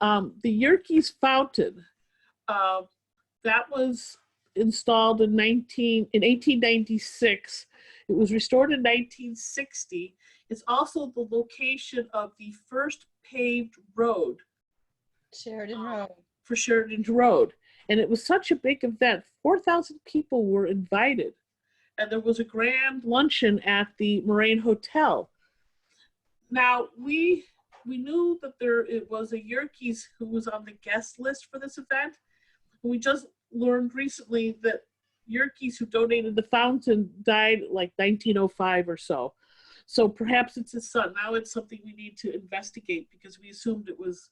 Speaker 1: The Yerkes Fountain, that was installed in 1896. It was restored in 1960. It's also the location of the first paved road.
Speaker 2: Sheridan Road.
Speaker 1: For Sheridan Road. And it was such a big event. 4,000 people were invited. And there was a grand luncheon at the Moraine Hotel. Now, we knew that it was a Yerkes who was on the guest list for this event. We just learned recently that Yerkes, who donated the fountain, died like 1905 or so. So perhaps it's his son. Now it's something we need to investigate because we assumed it was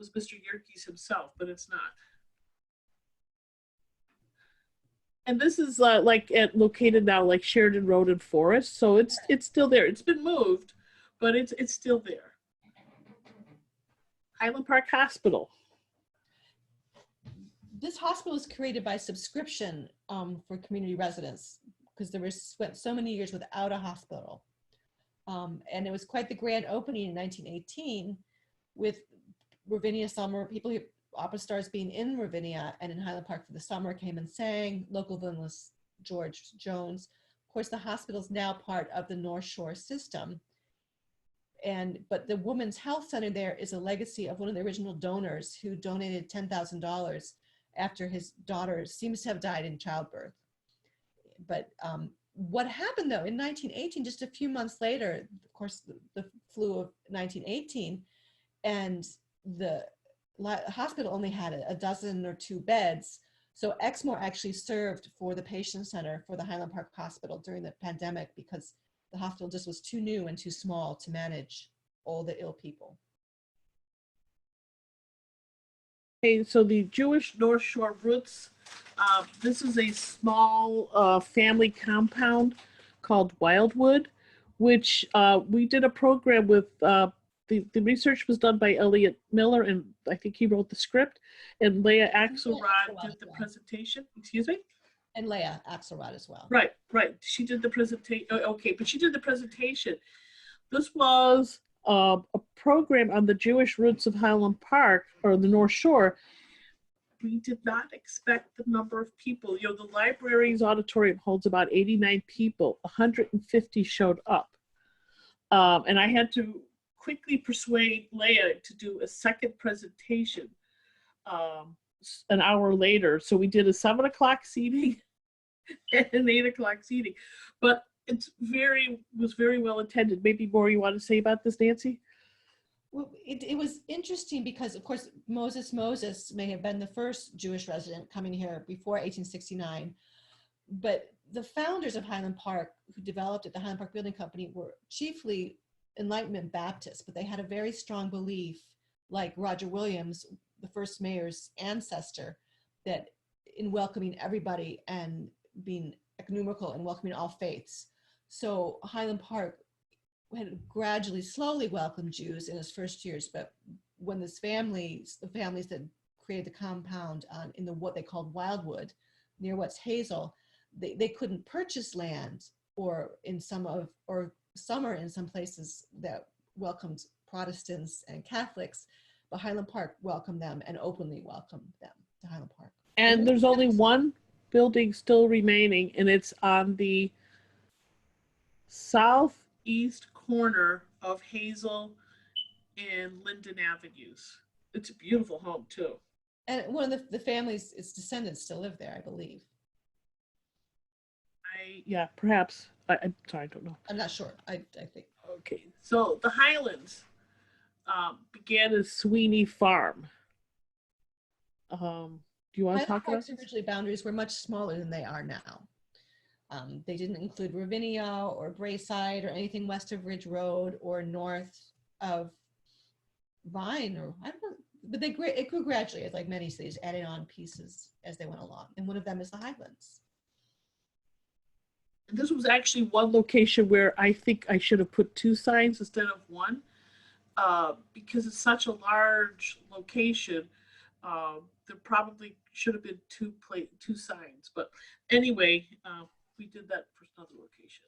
Speaker 1: Mr. Yerkes himself, but it's not. And this is located now like Sheridan Road and Forest, so it's still there. It's been moved, but it's still there. Highland Park Hospital.
Speaker 2: This hospital was created by subscription for community residents because went so many years without a hospital. And it was quite the grand opening in 1918 with Ravinia summer, opera stars being in Ravinia and in Highland Park for the summer came and sang, local violinists George Jones. Of course, the hospital is now part of the North Shore system. But the Women's Health Center there is a legacy of one of the original donors who donated $10,000 after his daughter seems to have died in childbirth. But what happened though, in 1918, just a few months later, of course, the flu of 1918, and the hospital only had a dozen or two beds. So Exmoor actually served for the patient center for the Highland Park Hospital during the pandemic because the hospital just was too new and too small to manage all the ill people.
Speaker 1: Okay, so the Jewish North Shore Roots, this is a small family compound called Wildwood, which we did a program with. The research was done by Elliot Miller, and I think he wrote the script, and Leah Axelrod did the presentation. Excuse me?
Speaker 2: And Leah Axelrod as well.
Speaker 1: Right. She did the presentation. Okay, but she did the presentation. This was a program on the Jewish roots of Highland Park, or the North Shore. We did not expect the number of people. You know, the library's auditorium holds about 89 people. 150 showed up. And I had to quickly persuade Leah to do a second presentation an hour later. So we did a 7 o'clock seating and an 8 o'clock seating. But was very well attended. Maybe more you want to say about this, Nancy?
Speaker 2: Well, it was interesting because, of course, Moses may have been the first Jewish resident coming here before 1869. But the founders of Highland Park, who developed it, the Highland Park Building Company, were chiefly Enlightenment Baptists, but they had a very strong belief, like Roger Williams, the first mayor's ancestor, that in welcoming everybody and being ecumenical and welcoming all faiths. So Highland Park had gradually, slowly welcomed Jews in his first years, but when the families that created the compound in what they called Wildwood, near what's Hazel, they couldn't purchase land, or summer in some places that welcomed Protestants and Catholics, but Highland Park welcomed them and openly welcomed them to Highland Park.
Speaker 1: And there's only one building still remaining, and it's on the southeast corner of Hazel and Linden Avenues. It's a beautiful home too.
Speaker 2: And one of the family's, its descendants still live there, I believe.
Speaker 1: Yeah, perhaps. I'm sorry, I don't know.
Speaker 2: I'm not sure. I think.
Speaker 1: Okay, so the Highlands began as Sweeney Farm. Do you want to
Speaker 2: Highland
Speaker 1: talk about
Speaker 2: Park's originally boundaries were much smaller than they are now. They didn't include Ravinia or Braeside or anything west of Ridge Road or north of Vine, or I don't know, but it grew gradually, as like many cities, adding on pieces as they went along. And one of them is the Highlands.
Speaker 1: And this was actually one location where I think I should have put 2 signs instead of 1, because it's such a large location. There probably should have been 2 signs, but anyway, we did that for another location.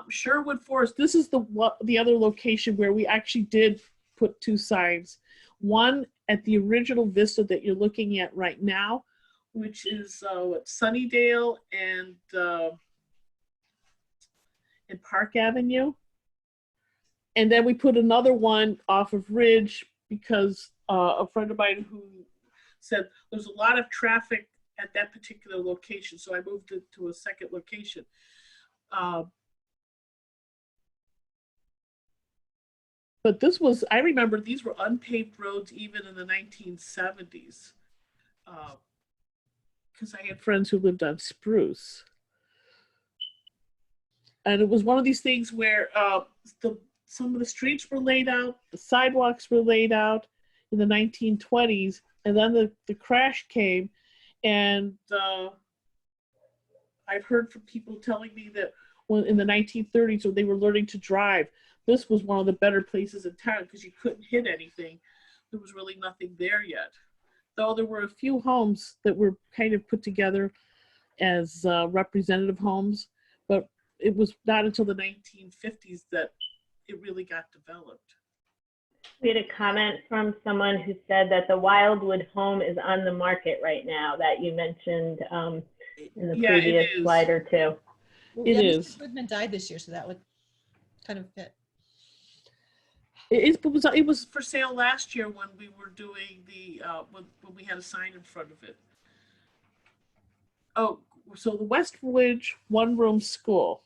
Speaker 1: Sherwood Forest. This is the other location where we actually did put 2 signs. One at the original vista that you're looking at right now, which is Sunnydale and Park Avenue. And then we put another one off of Ridge because a friend of mine who said there's a lot of traffic at that particular location. So I moved it to a second location. But this was, I remember these were unpaved roads even in the 1970s. Because I had friends who lived on Spruce. And it was one of these things where some of the streets were laid out, the sidewalks were laid out in the 1920s, and then the crash came, and I've heard from people telling me that when in the 1930s when they were learning to drive, this was one of the better places in town because you couldn't hit anything. There was really nothing there yet. Though there were a few homes that were kind of put together as representative homes, but it was not until the 1950s that it really got developed.
Speaker 4: We had a comment from someone who said that the Wildwood home is on the market right now that you mentioned in the previous slide or two.
Speaker 2: Well,
Speaker 1: It
Speaker 2: yeah,
Speaker 1: is.
Speaker 2: Mr. Goodman died this year, so that would kind of fit.
Speaker 1: It was for sale last year when we were doing the when we had a sign in front of it. Oh, so the West Ridge one-room school.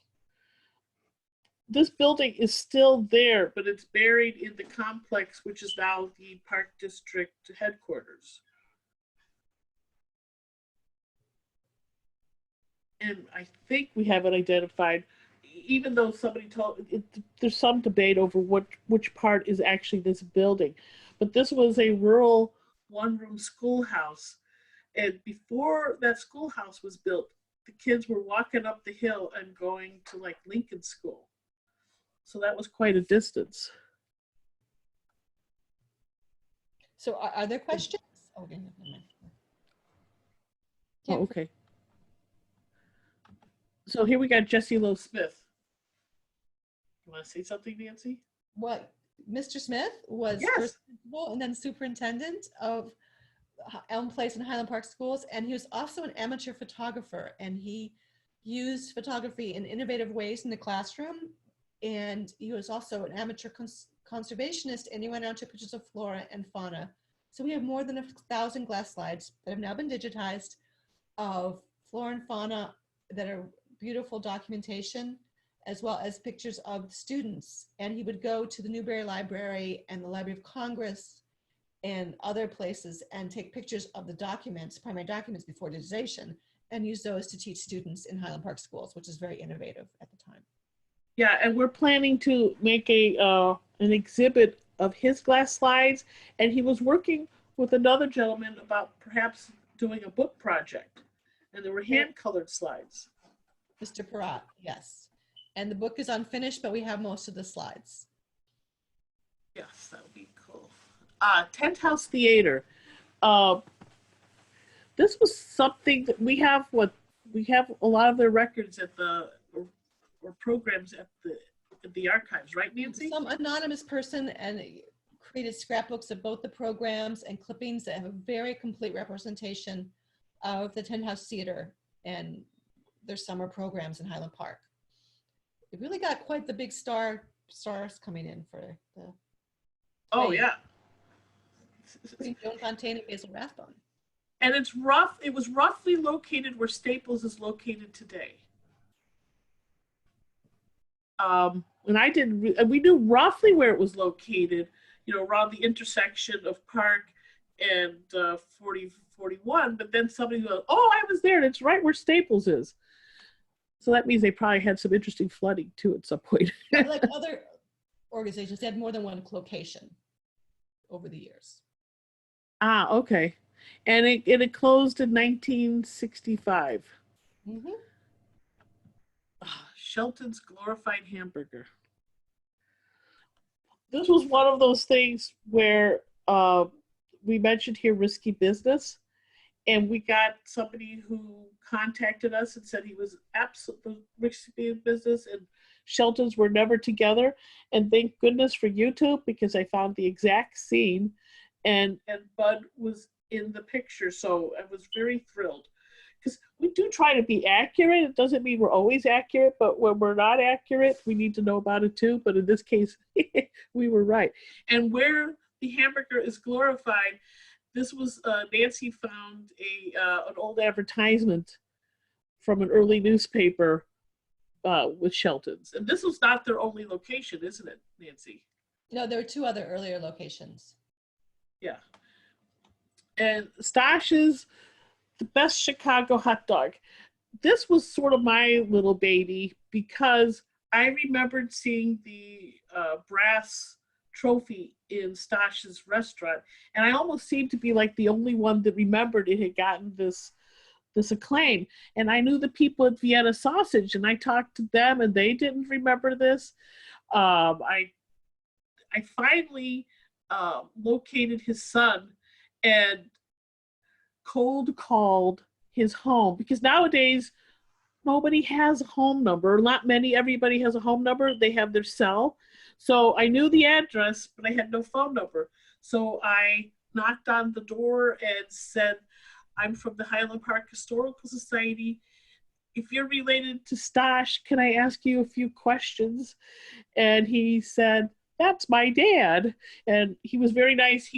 Speaker 1: This building is still there, but it's buried in the complex, which is now the Park District headquarters. And I think we have it identified, even though somebody told there's some debate over which part is actually this building. But this was a rural one-room schoolhouse. And before that schoolhouse was built, the kids were walking up the hill and going to like Lincoln School. So that was quite a distance.
Speaker 2: So are there questions? Okay.
Speaker 1: Oh, okay. So here we got Jesse Lowe Smith. You want to say something, Nancy?
Speaker 2: What, Mr. Smith was first principal and then superintendent of Elm Place and Highland Park schools, and he was also an amateur photographer, and he used photography in innovative ways in the classroom. And he was also an amateur conservationist, and he went out and took pictures of flora and fauna. So we have more than 1,000 glass slides that have now been digitized of flora and fauna that are beautiful documentation, as well as pictures of students. And he would go to the Newberry Library and the Library of Congress and other places and take pictures of the documents, primary documents before digitization, and use those to teach students in Highland Park schools, which is very innovative at the time.
Speaker 1: Yeah, and we're planning to make an exhibit of his glass slides, and he was working with another gentleman about perhaps doing a book project, and there were hand-colored slides.
Speaker 2: Mr. Peratt, yes. And the book is unfinished, but we have most of the slides.
Speaker 1: Yes, that would be cool. Tent House Theater. This was something that we have a lot of their records at the or programs at the archives, right, Nancy?
Speaker 2: Some anonymous person and created scrapbooks of both the programs and clippings that have a very complete representation of the Tent House Theater and their summer programs in Highland Park. It really got quite the big stars coming in for the.
Speaker 1: Oh yeah.
Speaker 2: Joan Fontaine and Basil Rathbone.
Speaker 1: And it was roughly located where Staples is located today. And we knew roughly where it was located, around the intersection of Park and 41, but then somebody goes, oh, I was there, and it's right where Staples is. So that means they probably had some interesting flooding too at some point.
Speaker 2: Like other organizations, they had more than one location over the years.
Speaker 1: Ah, okay. And it closed in 1965.
Speaker 2: Mm-hmm.
Speaker 1: Shelton's Glorified Hamburger. This was one of those things where we mentioned here risky business, and we got somebody who contacted us and said he was absolutely risky business, and Shelton's were never together. And thank goodness for YouTube, because I found the exact scene, and Bud was in the picture, so I was very thrilled. Because we do try to be accurate. It doesn't mean we're always accurate, but when we're not accurate, we need to know about it too. But in this case, we were right. And where the hamburger is glorified, this was, Nancy found an old advertisement from an early newspaper with Shelton's. And this was not their only location, isn't it, Nancy?
Speaker 2: No, there were two other earlier locations.
Speaker 1: Yeah. And Stash's, the best Chicago hot dog. This was sort of my little baby, because I remembered seeing the brass trophy in Stash's restaurant, and I almost seemed to be like the only one that remembered it had gotten this acclaim. And I knew the people at Vienna Sausage, and I talked to them, and they didn't remember this. I finally located his son and cold called his home, because nowadays nobody has a home number. Everybody has a home number. They have their cell. So I knew the address, but I had no phone number. So I knocked on the door and said, I'm from the Highland Park Historical Society. If you're related to Stash, can I ask you a few questions? And he said, that's my dad. And he was very nice.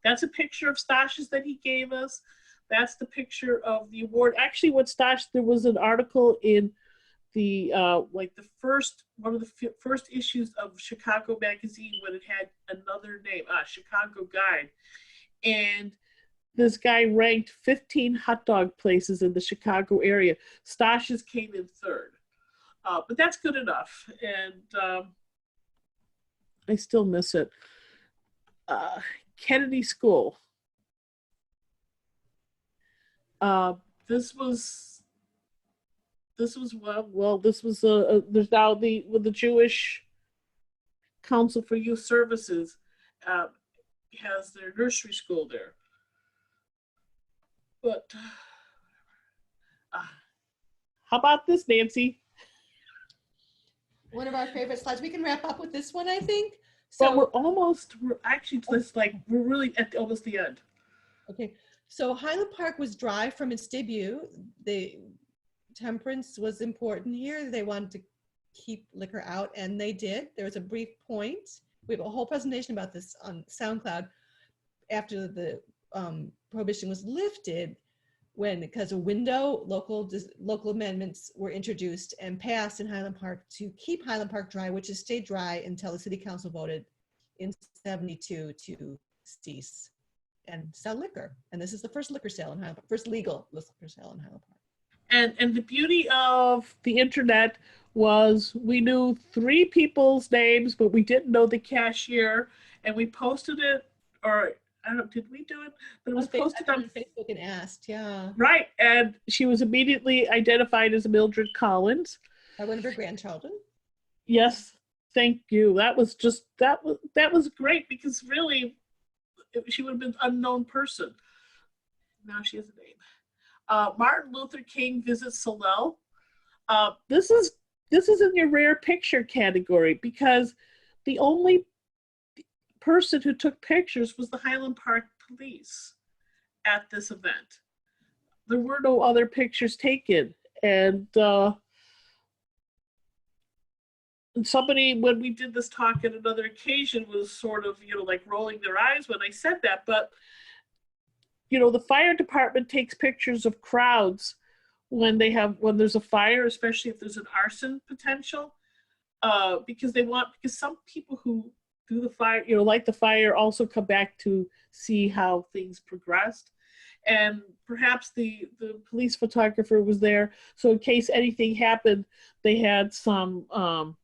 Speaker 1: That's a picture of Stash's that he gave us. That's the picture of the award. Actually, what Stash, there was an article in the one of the first issues of Chicago Magazine when it had another name, Chicago Guide. And this guy ranked 15 hot dog places in the Chicago area. Stash's came in third. But that's good enough. And I still miss it. Kennedy School. This was there's now the Jewish Council for Youth Services has their nursery school there. But how about this, Nancy?
Speaker 2: One of our favorite slides. We can wrap up with this one, I think. So
Speaker 1: we're actually just like, we're really at almost the end.
Speaker 2: Okay, so Highland Park was dry from its debut. The temperance was important here. They wanted to keep liquor out, and they did. There was a brief point. We have a whole presentation about this on SoundCloud after the prohibition was lifted, because a window, local amendments were introduced and passed in Highland Park to keep Highland Park dry, which has stayed dry until the city council voted in '72 to cease and sell liquor. And this is the first liquor sale in Highland Park, first legal liquor sale in Highland Park.
Speaker 1: And the beauty of the internet was we knew 3 people's names, but we didn't know the cashier, and we posted it, or I don't know, did we do it? But it was posted on
Speaker 2: Facebook and asked, yeah.
Speaker 1: Right, and she was immediately identified as Mildred Collins.
Speaker 2: By one of her grandchildren.
Speaker 1: Yes, thank you. That was just, that was great, because really she would have been an unknown person. Now she has a name. Martin Luther King visits Solel. This is in your rare picture category, because the only person who took pictures was the Highland Park Police at this event. There were no other pictures taken. And somebody, when we did this talk at another occasion, was sort of, like rolling their eyes when I said that. But, the fire department takes pictures of crowds when there's a fire, especially if there's an arson potential, because some people who do the fire, light the fire, also come back to see how things progressed. And perhaps the police photographer was there, so in case anything happened, they had some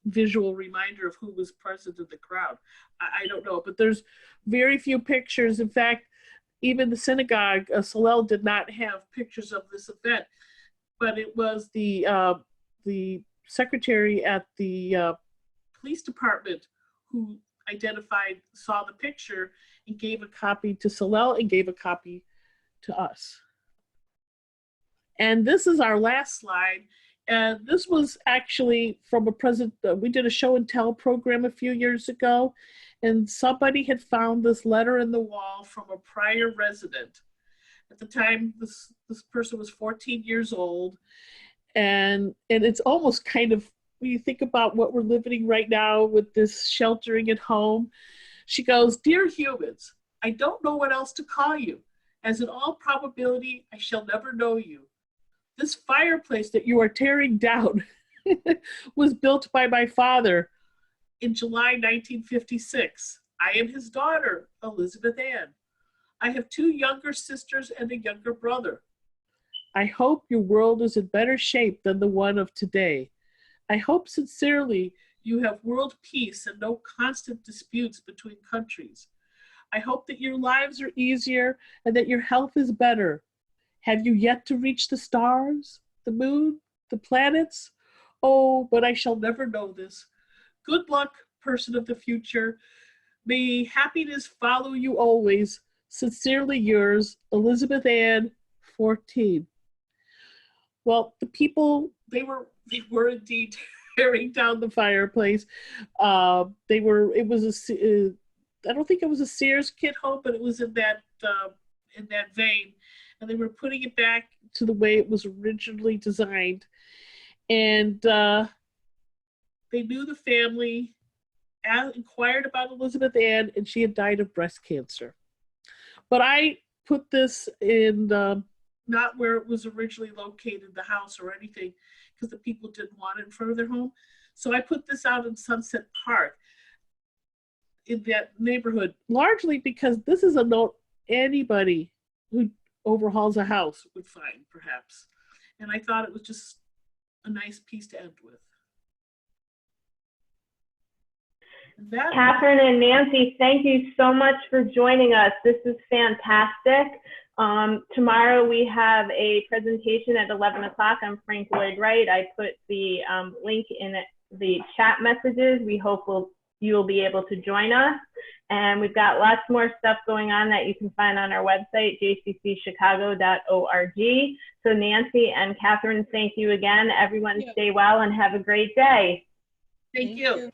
Speaker 1: visual reminder of who was present in the crowd. I don't know, but there's very few pictures. In fact, even the synagogue, Solel, did not have pictures of this event, but it was the secretary at the police department who saw the picture and gave a copy to Solel and gave a copy to us. And this is our last slide. And this was actually from we did a show and tell program a few years ago, and somebody had found this letter in the wall from a prior resident. At the time, this person was 14 years old. And it's almost kind of, when you think about what we're living right now with this sheltering at home, she goes, "Dear humans, I don't know what else to call you, as in all probability, I shall never know you. This fireplace that you are tearing down was built by my father in July 1956. I am his daughter, Elizabeth Ann. I have 2 younger sisters and a younger brother. I hope your world is in better shape than the one of today. I hope sincerely you have world peace and no constant disputes between countries. I hope that your lives are easier and that your health is better. Have you yet to reach the stars, the moon, the planets? Oh, but I shall never know this. Good luck, person of the future. May happiness follow you always. Sincerely yours, Elizabeth Ann, 14. Well, the people, they were indeed tearing down the fireplace. I don't think it was a Sears kit home, but it was in that vein. And they were putting it back to the way it was originally designed. And they knew the family, inquired about Elizabeth Ann, and she had died of breast cancer. But I put this in not where it was originally located, the house or anything, because the people didn't want it in front of their home. So I put this out in Sunset Park in that neighborhood, largely because this is a note anybody who overhauls a house would find, perhaps. And I thought it was just a nice piece to end with.
Speaker 4: Catherine and Nancy, thank you so much for joining us. This is fantastic. Tomorrow we have a presentation at 11 o'clock. I'm Frank Lloyd Wright. I put the link in the chat messages. We hope you will be able to join us. And we've got lots more stuff going on that you can find on our website, jccchicago.org. So Nancy and Catherine, thank you again. Everyone stay well and have a great day.
Speaker 1: Thank you.